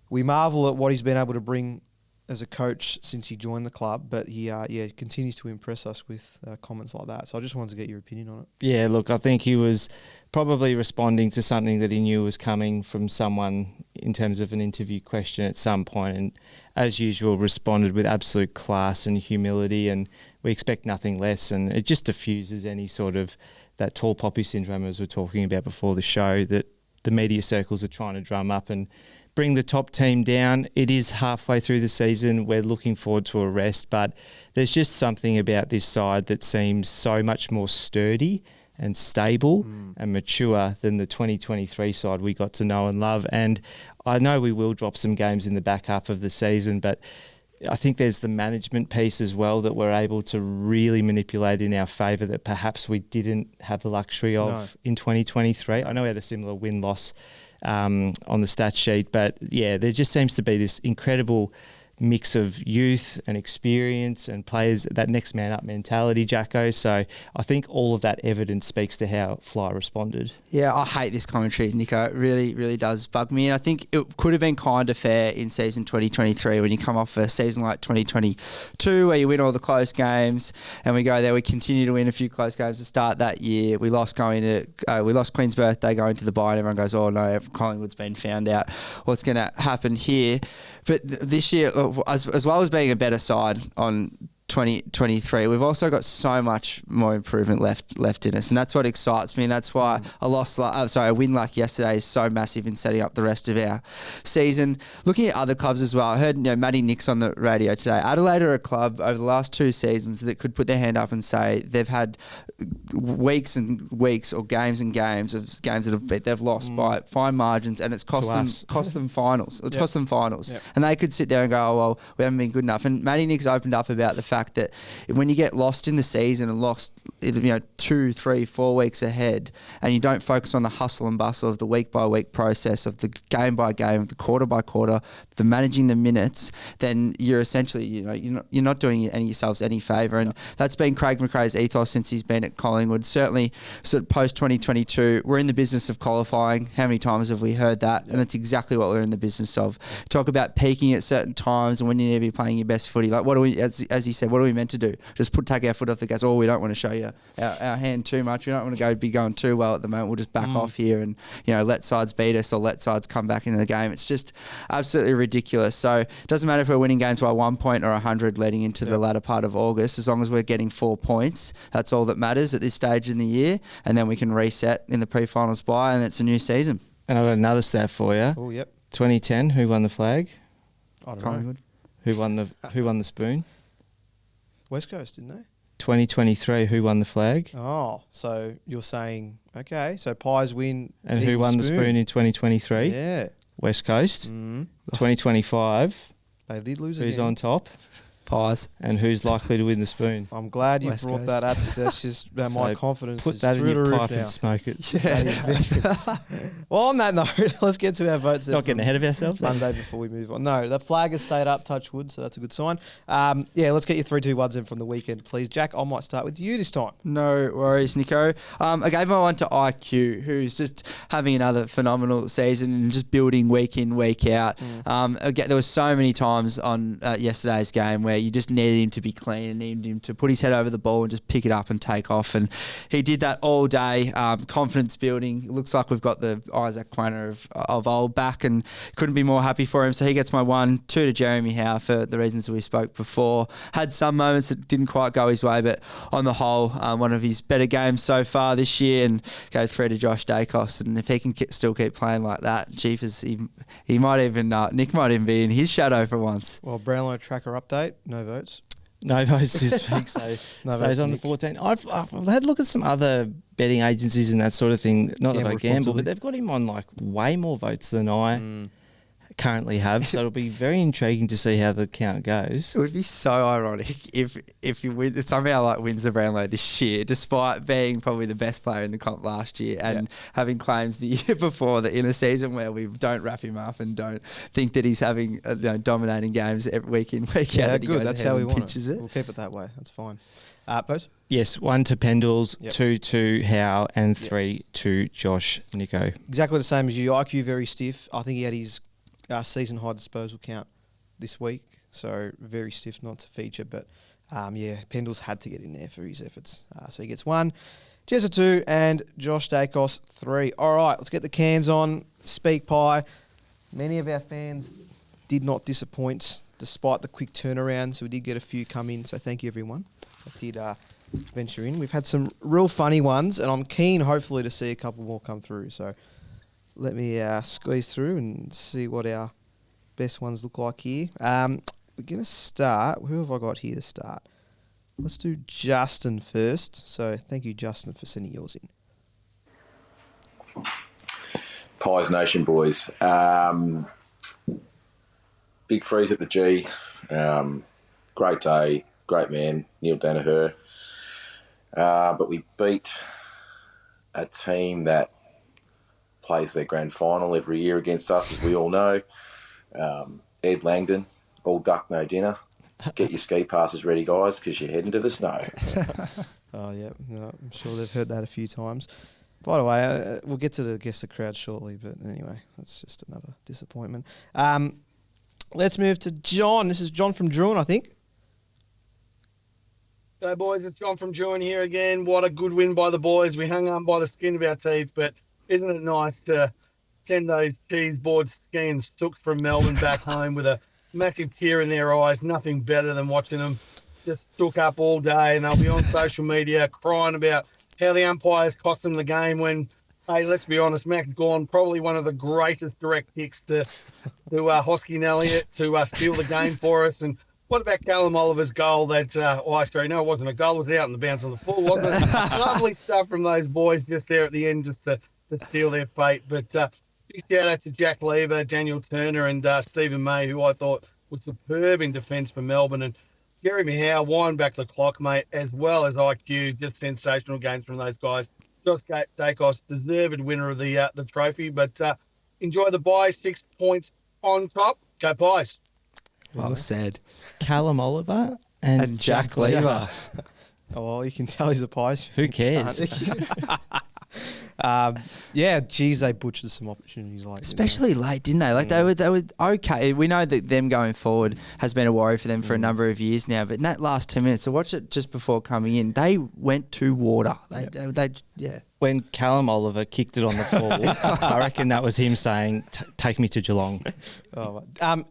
we marvel at what he's been able to bring as a coach since he joined the club, but he continues to impress us with comments like that. So I just wanted to get your opinion on it. Yeah, look, I think he was probably responding to something that he knew was coming from someone in terms of an interview question at some point, and as usual responded with absolute class and humility, and we expect nothing less, and it just diffuses any sort of that tall poppy syndrome as we're talking about before the show that the media circles are trying to drum up and bring the top team down. It is halfway through the season. We're looking forward to a rest, but there's just something about this side that seems so much more sturdy and stable and mature than the 2023 side we got to know and love. And I know we will drop some games in the back half of the season, but I think there's the management piece as well that we're able to really manipulate in our favour that perhaps we didn't have the luxury of in 2023. I know we had a similar win-loss on the stat sheet, but yeah, there just seems to be this incredible mix of youth and experience and players, that next man up mentality, Jacko. So I think all of that evidence speaks to how Fly responded. Yeah, I hate this commentary, Nico. It really, really does bug me. And I think it could have been kind of fair in season 2023 when you come off a season like 2022 where you win all the close games, and we go there, we continue to win a few close games to start that year. We lost Queen's birthday going to the bye, and everyone goes, oh no, Collingwood's been found out. What's going to happen here? But this year, as well as being a better side on 2023, we've also got so much more improvement left in us, and that's what excites me, and that's why a win like yesterday is so massive in setting up the rest of our season. Looking at other clubs as well, I heard Matty Nix on the radio today. Adelaide are a club over the last 2 seasons that could put their hand up and say they've had weeks and weeks or games and games that they've lost by fine margins, and it's cost them finals. It's cost them finals, and they could sit there and go, oh well, we haven't been good enough. And Matty Nix opened up about the fact that when you get lost in the season and lost 2, 3, 4 weeks ahead, and you don't focus on the hustle and bustle of the week by week process, of the game by game, of the quarter by quarter, the managing the minutes, then you're essentially you're not doing yourselves any favour. And that's been Craig McCrae's ethos since he's been at Collingwood. Certainly sort of post 2022, we're in the business of qualifying. How many times have we heard that? And that's exactly what we're in the business of. Talk about peaking at certain times and when you need to be playing your best footy. Like, what do we, as he said, what are we meant to do? Just take our foot off the gas. Oh, we don't want to show you our hand too much. We don't want to be going too well at the moment. We'll just back off here and let sides beat us or let sides come back into the game. It's just absolutely ridiculous. So it doesn't matter if we're winning games by 1 point or 100 leading into the latter part of August. As long as we're getting 4 points, that's all that matters at this stage in the year. And then we can reset in the pre-finals bye, and it's a new season. And I've got another stat for you. Oh, yep. 2010, who won the flag? I don't know. Who won the spoon? West Coast, didn't they? 2023, who won the flag? Oh, so you're saying, okay, so Pies win. And who won the spoon in 2023? Yeah. West Coast. 2025. They did lose Who's again. on top? Pies. And who's likely to win the spoon? I'm glad you West brought Coast. that up. That's just my confidence Put is that in through the your roof pipe now. and smoke it. Well, on that note, let's get to our votes. Not getting ahead of ourselves. Monday before we move on. No, the flag has stayed up, touch wood, so that's a good sign. Let's get your 3, 2, 1s in from the weekend, please. Jack, I might start with you this time. No worries, Nico. I gave my one to IQ, who's just having another phenomenal season and just building week in, week out. Again, there was so many times on yesterday's game where you just needed him to be clean and needed him to put his head over the ball and just pick it up and take off. And he did that all day. Confidence building. It looks like we've got the Isaac Quaner of old back, and couldn't be more happy for him. So he gets my 1, 2 to Jeremy Howe for the reasons we spoke before. Had some moments that didn't quite go his way, but on the whole, one of his better games so far this year. And go 3 to Josh Dacos. And if he can still keep playing like that, he might even Nick might even be in his shadow for once. Well, Brownlow tracker update, no votes. No votes this week, so stays on the 14. I've had a look at some other betting agencies and that sort of thing. Not that I gamble, but they've got him on like way more votes than I currently have. So it'll be very intriguing to see how the count goes. It would be so ironic if you win, somehow wins the Brownlow this year, despite being probably the best player in the comp last year and having claims the year before that in a season where we don't wrap him up and don't think that he's having dominating games every week in, week out. Good. That's how we want it. We'll We'll keep it that way. That's fine. Both? Yes, 1 to Pendles, 2 to Howe, and 3 to Josh Nico. Exactly the same as you. IQ very stiff. I think he had his season high disposal count this week. so very stiff not to feature. But Pendles had to get in there for his efforts. So he gets 1, Jezza 2, and Josh Dacos 3. All right, let's get the cans on. SpeakPie. Many of our fans did not disappoint despite the quick turnaround, so we did get a few come in, so thank you everyone that did venture in. We've had some real funny ones, and I'm keen hopefully to see a couple more come through, so let me squeeze through and see what our best ones look like here. We're going to start, who have I got here to start? Let's do Justin first, so thank you Justin for sending yours in. Pies Nation boys. Big freeze at the G. Great day, great man, Neil Danaher. But we beat a team that plays their grand final every year against us, as we all know. Ed Langdon, all duck, no dinner. Get your ski passes ready, guys, because you're heading to the snow. Oh, yeah. No, I'm sure they've heard that a few times. By the way, we'll get to the crowd shortly, but anyway, that's just another disappointment. Let's move to John. This is John from Druin, I think. So, boys, it's John from Druin here again. What a good win by the boys. We hung on by the skin of our teeth, but isn't it nice to send those cheese board skiing sooks from Melbourne back home with a massive tear in their eyes? Nothing better than watching them just sook up all day, and they'll be on social media crying about how the umpires cost them the game when, hey, let's be honest, Mac's gone probably one of the greatest direct kicks to Hosky and Elliott to steal the game for us. And what about Callum Oliver's goal that, it wasn't a goal, it was out in the bounce of the full, wasn't it? Lovely stuff from those boys just there at the end just to steal their fate. But big shout out to Jack Lever, Daniel Turner and Stephen May, who I thought was superb in defence for Melbourne. And Jeremy Howe wind back the clock, mate, as well as IQ. Just sensational games from those guys. Josh Dacos, deserved winner of the trophy, but enjoy the bye. 6 points on top. Go Pies. Well said. Callum Oliver and Jack Lever. Oh, well, you can tell he's a Pies. Who cares? Geez, they butchered some opportunities like Especially late, didn't they? Like they were okay. We know that them going forward has been a worry for them for a number of years now. But in that last 10 minutes, I watched it just before coming in. They went to water. They When Callum Oliver kicked it on the full, I reckon that was him saying, "Take me to Geelong." Oh,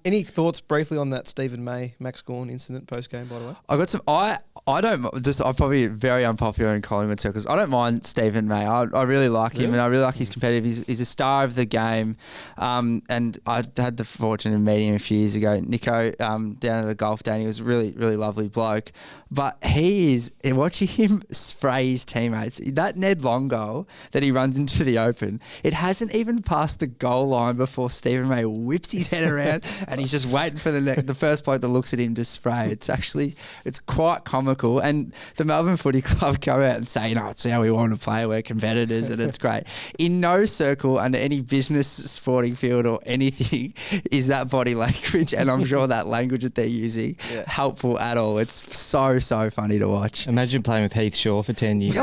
any thoughts briefly on that Stephen May, Max Gawn incident post game? By the way, I got some. I'm probably very unpopular in Collingwood circles. I don't mind Stephen May. I really like him, and I really like his competitive. He's a star of the game. And I had the fortune of meeting him a few years ago. Nico down at a golf day. He was a really, really lovely bloke. But watching him spray his teammates, that Ned Long goal that he runs into the open, it hasn't even passed the goal line before Stephen May whips his head around and he's just waiting for the first bloke that looks at him to spray. It's quite comical. And the Melbourne Footy Club come out and say, it's how we want to play, we're competitors, and it's great. In no circle under any business sporting field or anything is that body language, and I'm sure that language that they're using helpful at all. It's so funny to watch. Imagine playing with Heath Shaw for 10 years.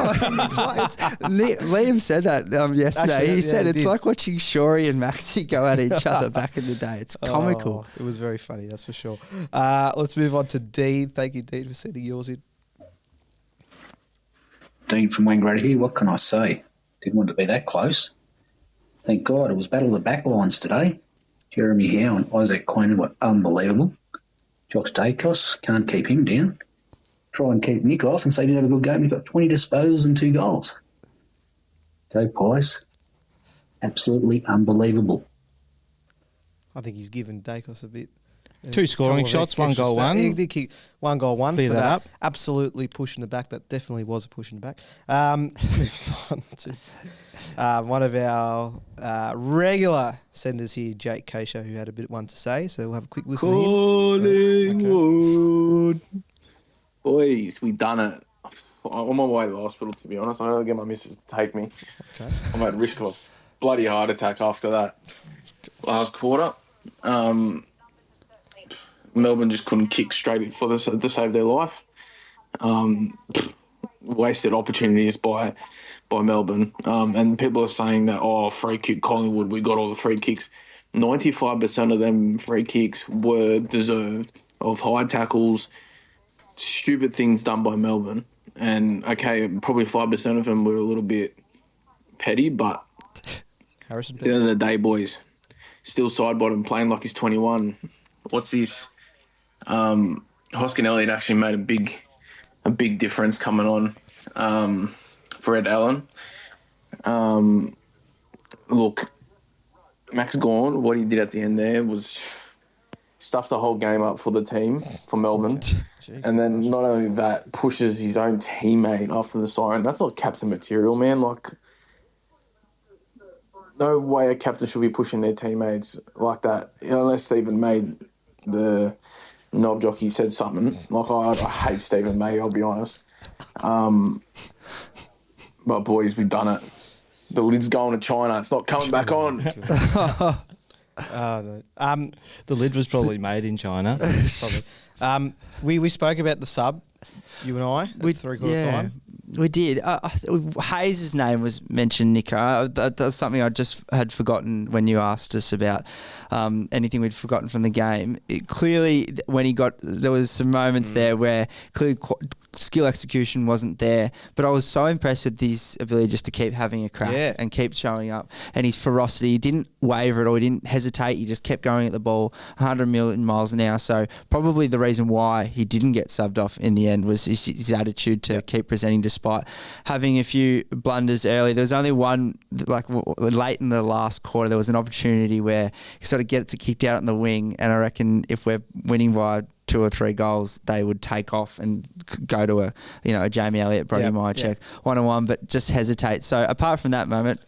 Liam said that yesterday. Actually, he said it's did. like watching Shorey and Maxi go at each other back in the day. It's comical. It was very funny, that's for sure. Let's move on to Dean. Thank you, Dean, for sending yours in. Dean from Wangaratta here. What can I say? Didn't want to be that close. Thank God it was battle of the backlines today. Jeremy Howe and Isaac Quinn were unbelievable. Josh Dacos, can't keep him down. Try and keep Nick off and say he didn't have a good game. He got 20 disposals and 2 goals. Go Pies. Absolutely unbelievable. I think he's given Dacos a bit. 2 scoring shots, 1 goal, 1. He did kick 1 goal, 1. Clear for that up. Absolutely pushing the back. That definitely was a push in the back. Moving on to one of our regular senders here, Jake Keisha, who had a bit one to say. So we'll have a quick listen to him. Collingwood. Boys, we done it. I'm on my way to the hospital, to be honest. I gotta get my missus to take me. Okay. I'm at risk of a bloody heart attack after that last quarter. Melbourne just couldn't kick straight to save their life. Wasted opportunities by Melbourne. And people are saying that, free kick Collingwood, we got all the free kicks. 95% of them free kicks were deserved. of high tackles, stupid things done by Melbourne. And, okay, probably 5% of them were a little bit petty, but Harrison. at the end of the day, boys, still side bottom, playing like he's 21. What's this? Hoskin Elliott actually made a big difference coming on for Ed Allen. Look, Max Gawn, what he did at the end there was stuff the whole game up for the team, for Melbourne. Jeez, and then not only that, pushes his own teammate after the siren. That's not captain material, man. Like, no way a captain should be pushing their teammates like that, unless Stephen made the knob jockey said something. Like, I hate Stephen May, I'll be honest. But boys, we've done it. The lid's going to China. It's not coming back on. The lid was probably made in China. Probably. We spoke about the sub, you and I, at 3/4 time. We did. Hayes' name was mentioned, Nico. That was something I just had forgotten when you asked us about anything we'd forgotten from the game. Clearly, when there was some moments there where clearly skill execution wasn't there, but I was so impressed with his ability just to keep having a crack and keep showing up, and his ferocity. He didn't waver at all. He didn't hesitate. He just kept going at the ball 100 million miles an hour. So probably the reason why he didn't get subbed off in the end was his attitude to keep presenting despite having a few blunders early. There was only one, like late in the last quarter, there was an opportunity where he sort of gets it kicked out in the wing, and I reckon if we're winning by 2 or 3 goals, they would take off and go to a Jamie Elliott, Brody Myercheck 1-on-1, but just hesitate. So apart from that moment,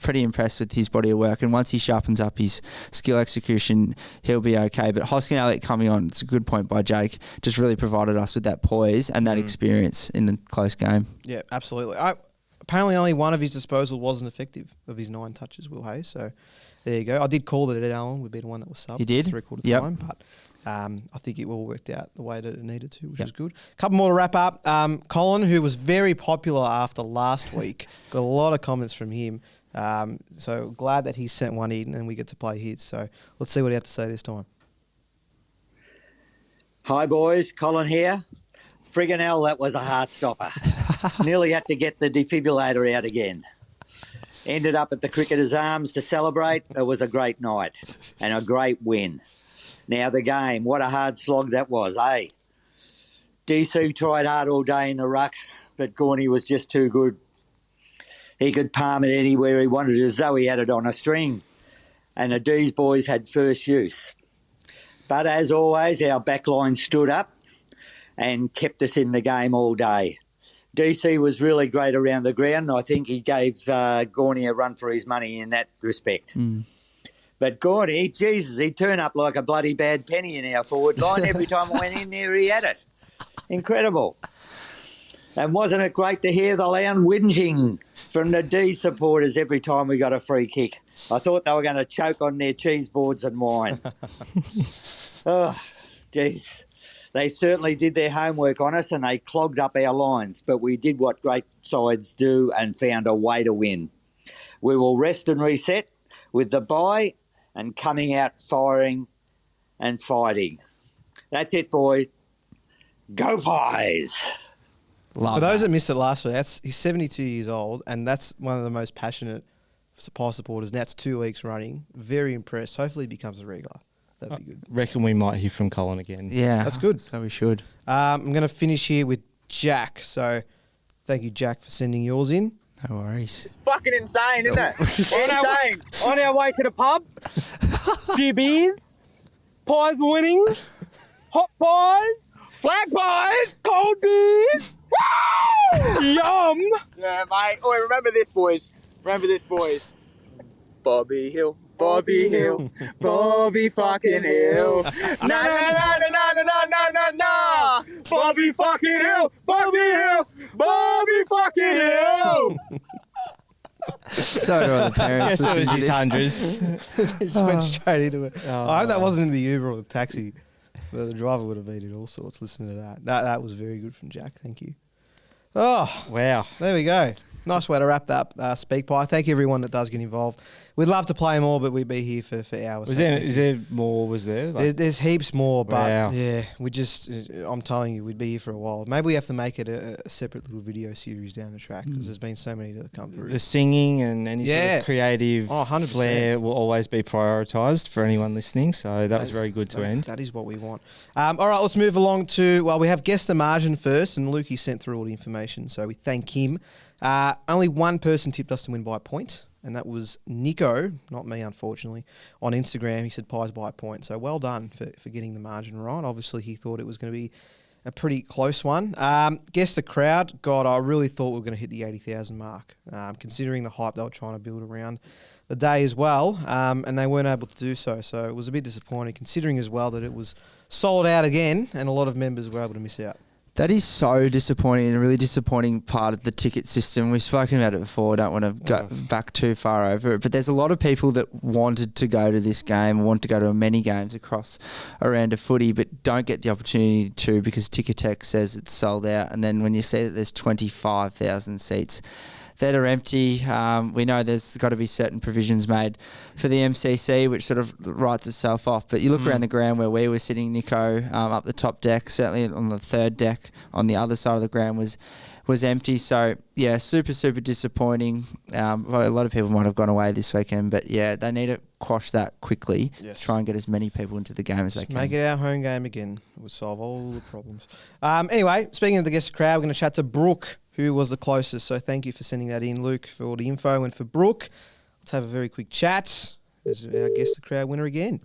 pretty impressed with his body of work, and once he sharpens up his skill execution, he'll be okay. But Hoskin Elliott coming on, it's a good point by Jake, just really provided us with that poise and that experience in the close game. Yeah, absolutely. Apparently only one of his disposal wasn't effective of his 9 touches, Will Hayes, so there you go. I did call that Ed Allen would be the one that was subbed. You did? 3/4 time, but I think it all worked out the way that it needed to, which is good. A couple more to wrap up. Colin, who was very popular after last week, got a lot of comments from him. So glad that he sent one in and we get to play his. So let's see what he had to say this time. Hi, boys. Colin here. Friggin' hell, that was a heart stopper. Nearly had to get the defibrillator out again. Ended up at the Cricketers' Arms to celebrate. It was a great night and a great win. Now the game, what a hard slog that was, eh? Dees tried hard all day in the ruck, but Gorney was just too good. He could palm it anywhere he wanted as though he had it on a string. And the Dees boys had first use. But as always, our backline stood up and kept us in the game all day. DC was really great around the ground. I think he gave Gorney a run for his money in that respect. But Gorney, Jesus, he'd turn up like a bloody bad penny in our forward line. Every time I went in there, he had it. Incredible. And wasn't it great to hear the loud whinging from the D supporters every time we got a free kick? I thought they were going to choke on their cheese boards and wine. Oh, geez. They certainly did their homework on us and they clogged up our lines, but we did what great sides do and found a way to win. We will rest and reset with the bye and coming out firing and fighting. That's it, boys. Go Pies! For those that missed it last week, he's 72 years old, and that's one of the most passionate Pie supporters. Now it's 2 weeks running. Very impressed. Hopefully he becomes a regular. That'd be good. Reckon we might hear from Colin again. Yeah. That's good. So we should. I'm going to finish here with Jack. So thank you, Jack, for sending yours in. No worries. It's fucking insane, isn't it? Insane. On our way to the pub, few beers, pies winning, hot pies, black pies, cold beers. Woo! Yum! Yeah, mate. Oh, remember this, boys. Bobby Hill. Bobby Hill, Bobby fucking Hill. Na na na na na na na na na. Bobby fucking Hill, Bobby Hill, Bobby fucking Hill. So do other parents. Guess it was his 100. He just went straight into it. I hope that wasn't in the Uber or the taxi. The driver would have been it all sorts listening to that. That was very good from Jack. Thank you. Oh, Wow. there we go. Nice way to wrap that up, SpeakPie. Thank you, everyone that does get involved. We'd love to play more, but we'd be here for hours. Is there more? Was there? There's heaps more, but Wow. yeah, I'm telling you, we'd be here for a while. Maybe we have to make it a separate little video series down the track because there's been so many that have come through. The singing and any sort of creative 100%. flair will always be prioritised for anyone listening. So that was very good to end. That is what we want. All right, let's move along to, we have guess the margin first, and Lukey sent through all the information, so we thank him. Only one person tipped us to win by a point, and that was Nico, not me, unfortunately, on Instagram. He said Pies by a point, so well done for getting the margin right. Obviously, he thought it was going to be a pretty close one. Guess the crowd. God, I really thought we were going to hit the 80,000 mark, considering the hype they were trying to build around the day as well, and they weren't able to do so. So it was a bit disappointing, considering as well that it was sold out again, and a lot of members were able to miss out. That is so disappointing, and a really disappointing part of the ticket system. We've spoken about it before. I don't want to go back too far over it, but there's a lot of people that wanted to go to this game, want to go to many games across around a footy, but don't get the opportunity to because Ticketek says it's sold out. And then when you see that there's 25,000 seats that are empty, we know there's got to be certain provisions made for the MCC, which sort of writes itself off. But you look around the ground where we were sitting, Nico, up the top deck, certainly on the third deck on the other side of the ground was empty. So, yeah, super, super disappointing. A lot of people might have gone away this weekend, but, yeah, they need to quash that quickly to try and get as many people into the game as they can. Make it our home game again. It would solve all the problems. Anyway, speaking of the guest crowd, we're going to chat to Brooke, who was the closest. So thank you for sending that in, Luke, for all the info. And for Brooke, let's have a very quick chat. As our guest the crowd winner again.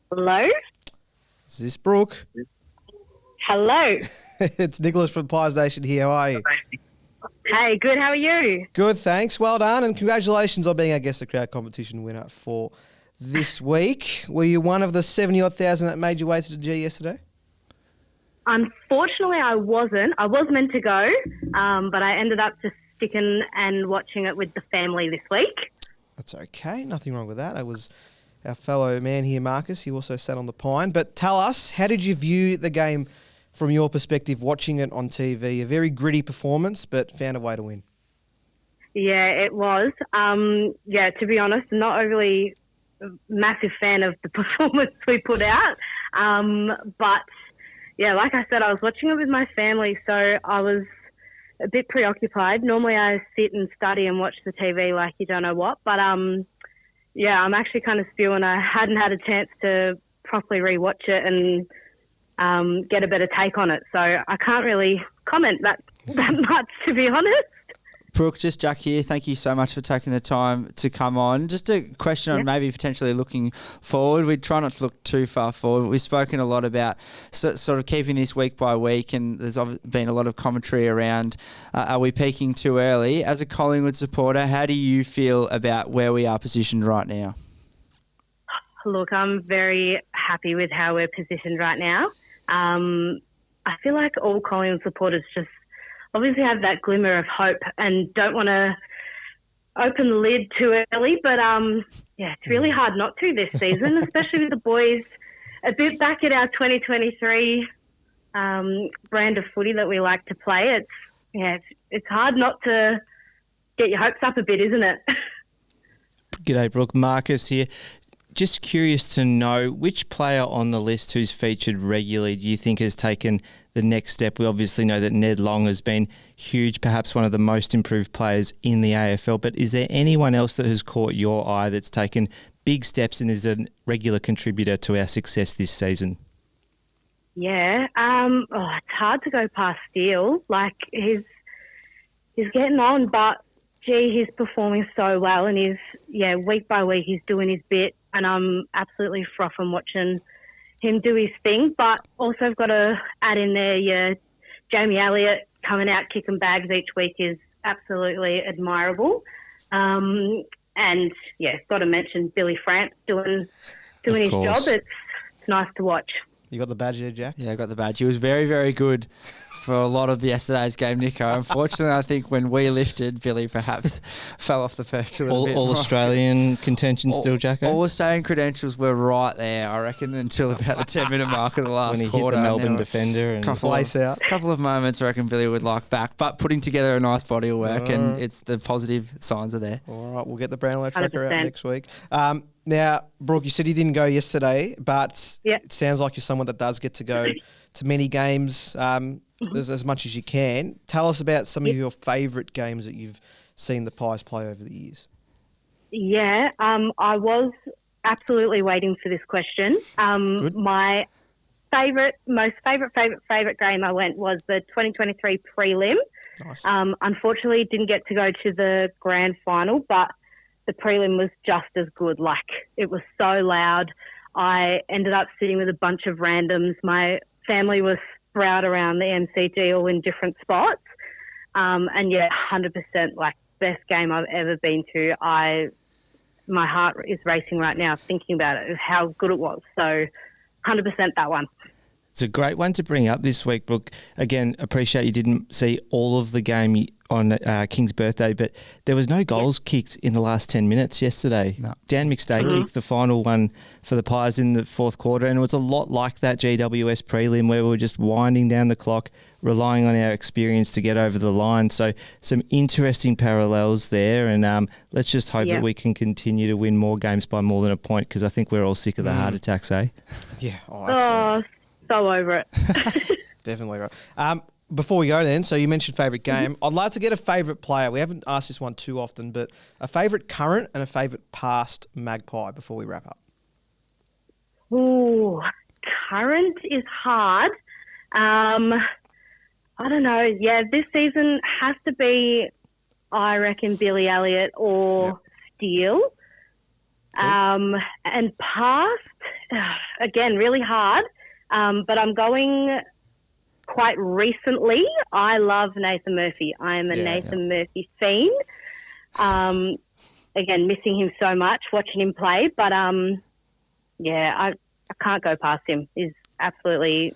Hello? Is this Brooke? Hello. It's Nicholas from Pies Nation here. How are you? Hey, good. How are you? Good, thanks. Well done. And congratulations on being our guest the crowd competition winner for this week. Were you one of the 70-odd thousand that made your way to the G yesterday? Unfortunately, I wasn't. I was meant to go, but I ended up just sticking and watching it with the family this week. That's okay. Nothing wrong with that. It was our fellow man here, Marcus. He also sat on the pine. But tell us, how did you view the game from your perspective, watching it on TV? A very gritty performance, but found a way to win. Yeah, it was. To be honest, not overly massive fan of the performance we put out. But, yeah, like I said, I was watching it with my family, so I was a bit preoccupied. Normally I sit and study and watch the TV like you don't know what. But, I'm actually kind of spewing. I hadn't had a chance to properly rewatch it and get a better take on it. So I can't really comment that much, to be honest. Brooke, just Jack here. Thank you so much for taking the time to come on. Just a question on maybe potentially looking forward. We try not to look too far forward. We've spoken a lot about sort of keeping this week by week, and there's been a lot of commentary around are we peaking too early? As a Collingwood supporter, how do you feel about where we are positioned right now? Look, I'm very happy with how we're positioned right now. I feel like all Collingwood supporters just obviously have that glimmer of hope and don't want to open the lid too early. But, it's really hard not to this season, especially with the boys a bit back at our 2023 brand of footy that we like to play. It's hard not to get your hopes up a bit, isn't it? G'day, Brooke. Marcus here. Just curious to know which player on the list who's featured regularly do you think has taken the next step? We obviously know that Ned Long has been huge, perhaps one of the most improved players in the AFL, but is there anyone else that has caught your eye that's taken big steps and is a regular contributor to our success this season? Yeah, it's hard to go past Steele. Like, he's getting on, but gee, he's performing so well, and week by week he's doing his bit, and I'm absolutely frothing watching him do his thing. But also I've got to add in there, Jamie Elliott coming out kicking bags each week is absolutely admirable. And got to mention Billy Frampton doing his job. It's nice to watch. You got the badge there, Jack? Yeah, I got the badge. He was very, very good for a lot of yesterday's game, Nico. Unfortunately, I think when we lifted, Billy perhaps fell off the perch a little bit. All Australian contention still, Jacko? All Australian credentials were right there, I reckon, until about the 10-minute mark of the last when he quarter. hit the Melbourne defender. And couple of moments I reckon Billy would like back, but putting together a nice body of work, and it's the positive signs are there. All right, we'll get the Brownlow tracker 100%. out next week. Now, Brooke, you said you didn't go yesterday, but it sounds like you're someone that does get to go to many games as much as you can. Tell us about some of your favourite games that you've seen the Pies play over the years. Yeah, I was absolutely waiting for this question. My most favourite game I went was the 2023 prelim. Nice. Unfortunately, didn't get to go to the grand final, but the prelim was just as good. Like, it was so loud. I ended up sitting with a bunch of randoms. My family was spread around the MCG, all in different spots. And yeah, 100%, like, best game I've ever been to. My heart is racing right now thinking about it, how good it was. So 100% that one. It's a great one to bring up this week, Brooke. Again, appreciate you didn't see all of the game on King's birthday, but there was no goals kicked in the last 10 minutes yesterday. No. Dan McStay kicked the final one for the Pies in the fourth quarter, and it was a lot like that GWS prelim where we were just winding down the clock, relying on our experience to get over the line. So some interesting parallels there, and let's just hope that we can continue to win more games by more than a point, because I think we're all sick of the heart attacks, eh? Yeah. Oh, so over it. Definitely right. Before we go then, so you mentioned favourite game. I'd like to get a favourite player. We haven't asked this one too often, but a favourite current and a favourite past Magpie before we wrap up. Ooh, current is hard. I don't know. Yeah, this season has to be, I reckon, Billy Elliott or Steele. And past, again, really hard. But I'm going quite recently. I love Nathan Murphy. I am a Nathan Murphy fiend. Again, missing him so much, watching him play. But, I can't go past him. He's absolutely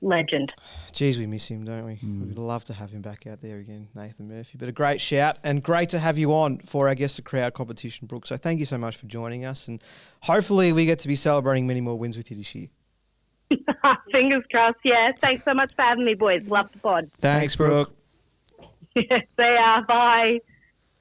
legend. Geez, we miss him, don't we? We'd love to have him back out there again, Nathan Murphy. But a great shout, and great to have you on for our Guess the Crowd competition, Brooke. So thank you so much for joining us, and hopefully we get to be celebrating many more wins with you this year. Fingers crossed, yeah. Thanks so much for having me, boys. Love the pod. Thanks, Brooke. See ya. Bye.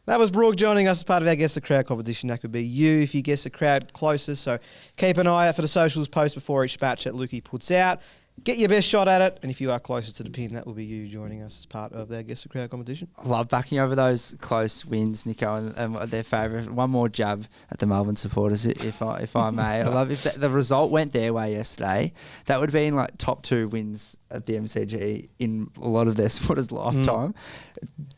That was Brooke joining us as part of our Guess the Crowd competition. That could be you if you guess the crowd closest. So keep an eye out for the socials post before each match that Lukey puts out. Get your best shot at it, and if you are closer to the pin, that will be you joining us as part of their Guess the Crowd competition. I love backing over those close wins, Nico, and their favourite. One more jab at the Melbourne supporters, if I may. I love if the result went their way yesterday. That would be in like top 2 wins at the MCG in a lot of their supporters' lifetime.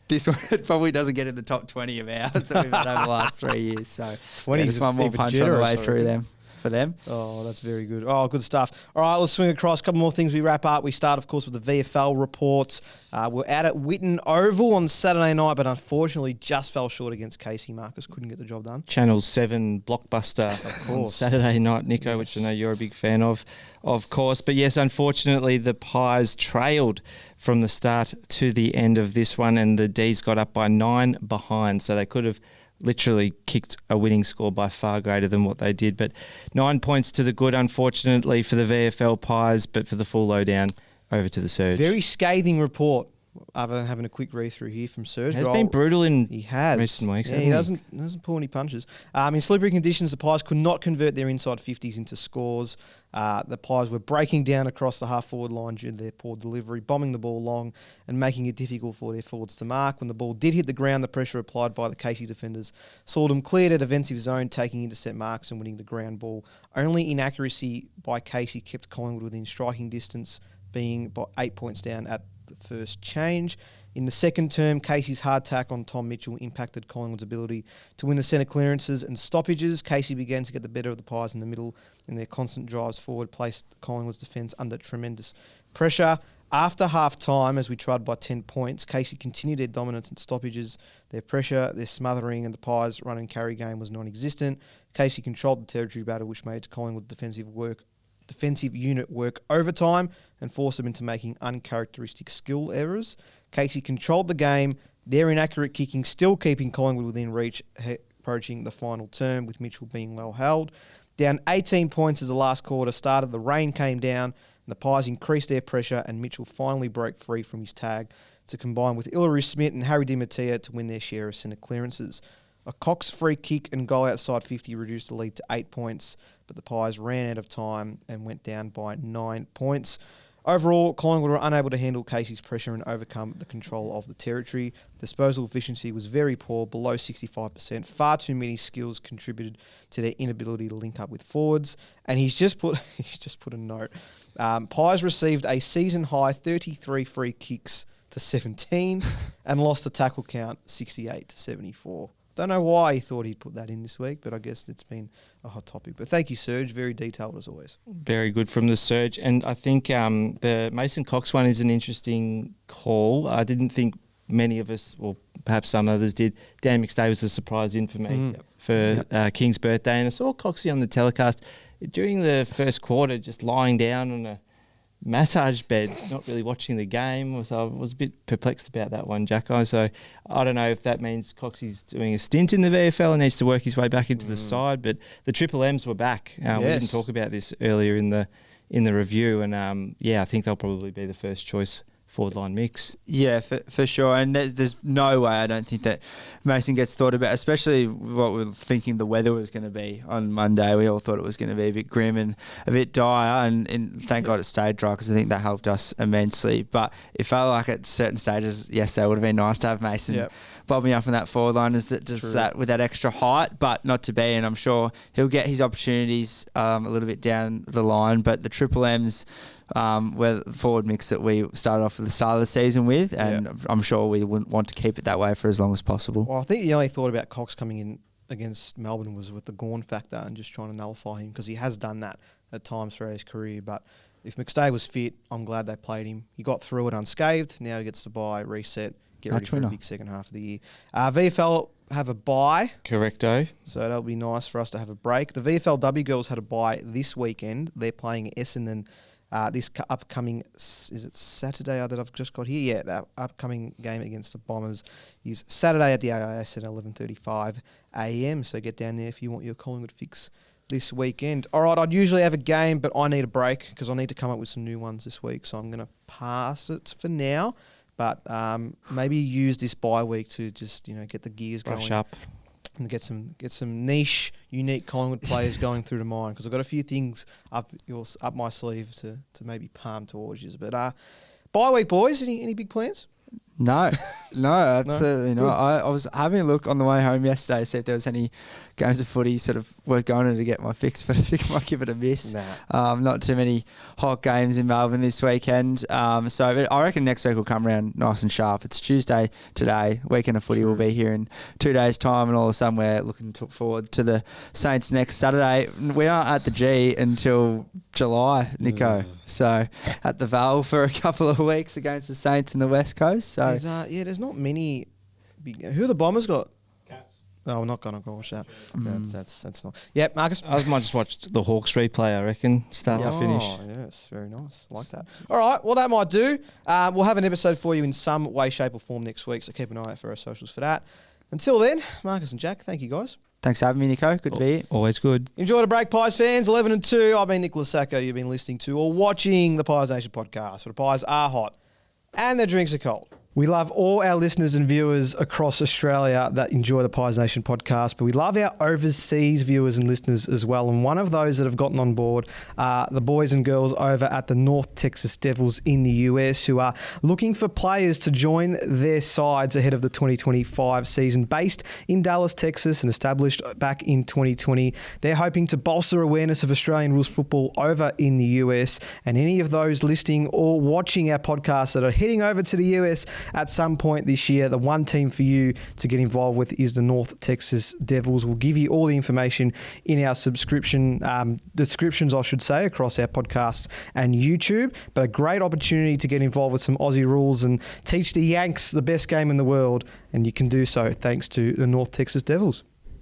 This one probably doesn't get in the top 20 of ours that we've had over the last 3 years. So just one more punch on the way through them. For them. Oh, that's very good. Oh, good stuff. All right, let's swing across. A couple more things we wrap up. We start, of course, with the VFL reports. We're out at Whitten Oval on Saturday night, but unfortunately just fell short against Casey. Marcus couldn't get the job done. Channel 7 blockbuster on Saturday night, Nico, which I know you're a big fan of course. But yes, unfortunately, the Pies trailed from the start to the end of this one, and the Dees got up by 9 behind, so they could have literally kicked a winning score by far greater than what they did. But 9 points to the good, unfortunately, for the VFL Pies, but for the full lowdown, over to the Surge. Very scathing report. Other having a quick read through here from Surge. He's been brutal in recent weeks. Yeah, he doesn't pull any punches. In slippery conditions, the Pies could not convert their inside 50s into scores. The Pies were breaking down across the half-forward line due to their poor delivery, bombing the ball long and making it difficult for their forwards to mark. When the ball did hit the ground, the pressure applied by the Casey defenders saw them cleared a defensive zone, taking intercept marks and winning the ground ball. Only inaccuracy by Casey kept Collingwood within striking distance, being by 8 points down at the first change. In the second term, Casey's hard tack on Tom Mitchell impacted Collingwood's ability to win the centre clearances and stoppages. Casey began to get the better of the Pies in the middle, and their constant drives forward placed Collingwood's defence under tremendous pressure. After half-time, as we tried by 10 points, Casey continued their dominance and stoppages. Their pressure, their smothering, and the Pies' run and carry game was non-existent. Casey controlled the territory battle, which made Collingwood defensive work defensive unit work overtime and force them into making uncharacteristic skill errors. Casey controlled the game, their inaccurate kicking still keeping Collingwood within reach, approaching the final term, with Mitchell being well held. Down 18 points as the last quarter started, the rain came down, and the Pies increased their pressure, and Mitchell finally broke free from his tag to combine with Ilary Smith and Harry DiMattia to win their share of centre clearances. A Cox free kick and goal outside 50 reduced the lead to 8 points, but the Pies ran out of time and went down by 9 points. Overall, Collingwood were unable to handle Casey's pressure and overcome the control of the territory. Disposal efficiency was very poor, below 65%. Far too many skills contributed to their inability to link up with forwards. And he's just put a note. Pies received a season-high 33 free kicks to 17 and lost the tackle count 68 to 74. Don't know why he thought he'd put that in this week, but I guess it's been a hot topic. But thank you, Serge. Very detailed as always. Very good from the Serge. And I think the Mason Cox one is an interesting call. I didn't think many of us, or perhaps some others did. Dan McStay was a surprise in for me for King's birthday. And I saw Coxie on the telecast during the first quarter just lying down on a massage bed, not really watching the game. So I was a bit perplexed about that one, Jacko. So I don't know if that means Coxie's doing a stint in the VFL and needs to work his way back into the side. But the Triple M's were back. We didn't talk about this earlier in the review, and I think they'll probably be the first choice forward line mix. Yeah, for sure. And there's no way I don't think that Mason gets thought about, especially what we were thinking the weather was going to be on Monday. We all thought it was going to be a bit grim and a bit dire, and thank God it stayed dry, because I think that helped us immensely. But it felt like at certain stages yesterday it would have been nice to have Mason bobbing up in that forward line that with that extra height, but not to be. And I'm sure he'll get his opportunities a little bit down the line. But the Triple M's were the forward mix that we started off at the start of the season with, and I'm sure we wouldn't want to keep it that way for as long as possible. Well, I think the only thought about Cox coming in against Melbourne was with the Gawn factor and just trying to nullify him, because he has done that at times throughout his career. But if McStay was fit, I'm glad they played him. He got through it unscathed. Now he gets to bye, reset, get ready for a big second half of the year. VFL have a bye. Correcto. So that'll be nice for us to have a break. The VFLW girls had a bye this weekend. They're playing Essendon this upcoming, is it Saturday that I've just got here? Yeah, that upcoming game against the Bombers is Saturday at the AIS at 11:35 a.m. So get down there if you want your Collingwood fix this weekend. All right, I'd usually have a game, but I need a break because I need to come up with some new ones this week. So I'm going to pass it for now, but maybe use this bye week to just get the gears going. Brush up. And get some niche, unique Collingwood players going through to mine, because I've got a few things up my sleeve to maybe palm towards you. But bye week, boys. Any big plans? No, absolutely not. I was having a look on the way home yesterday to see if there was any games of footy sort of worth going to get my fix, but I think I might give it a miss. Not too many hot games in Melbourne this weekend. So I reckon next week will come around nice and sharp. It's Tuesday today. Weekend of footy will be here in 2 days' time, and all of a sudden we're looking forward to the Saints next Saturday. We aren't at the G until July, Nico. So at the Val for a couple of weeks against the Saints in the West Coast. So there's not many. Who are the Bombers got? Cats. No, we're not going to watch that. That's not. Yep, Marcus. I might just watch the Hawks replay, I reckon, start to finish. Oh, yes, very nice. I like that. All right, well, that might do. We'll have an episode for you in some way, shape or form next week, so keep an eye out for our socials for that. Until then, Marcus and Jack, thank you guys. Thanks for having me, Nico. Good to be here. Always good. Enjoy the break, Pies fans. 11 and 2. I've been Nicholas Sacco. You've been listening to or watching the Pies Nation podcast, where the Pies are hot and their drinks are cold. We love all our listeners and viewers across Australia that enjoy the Pies Nation podcast, but we love our overseas viewers and listeners as well. And one of those that have gotten on board are the boys and girls over at the North Texas Devils in the US, who are looking for players to join their sides ahead of the 2025 season. Based in Dallas, Texas, and established back in 2020, they're hoping to bolster awareness of Australian rules football over in the US. And any of those listening or watching our podcast that are heading over to the US at some point this year, the one team for you to get involved with is the North Texas Devils. We'll give you all the information in our descriptions, I should say, across our podcasts and YouTube. But a great opportunity to get involved with some Aussie rules and teach the Yanks the best game in the world. And you can do so thanks to the North Texas Devils.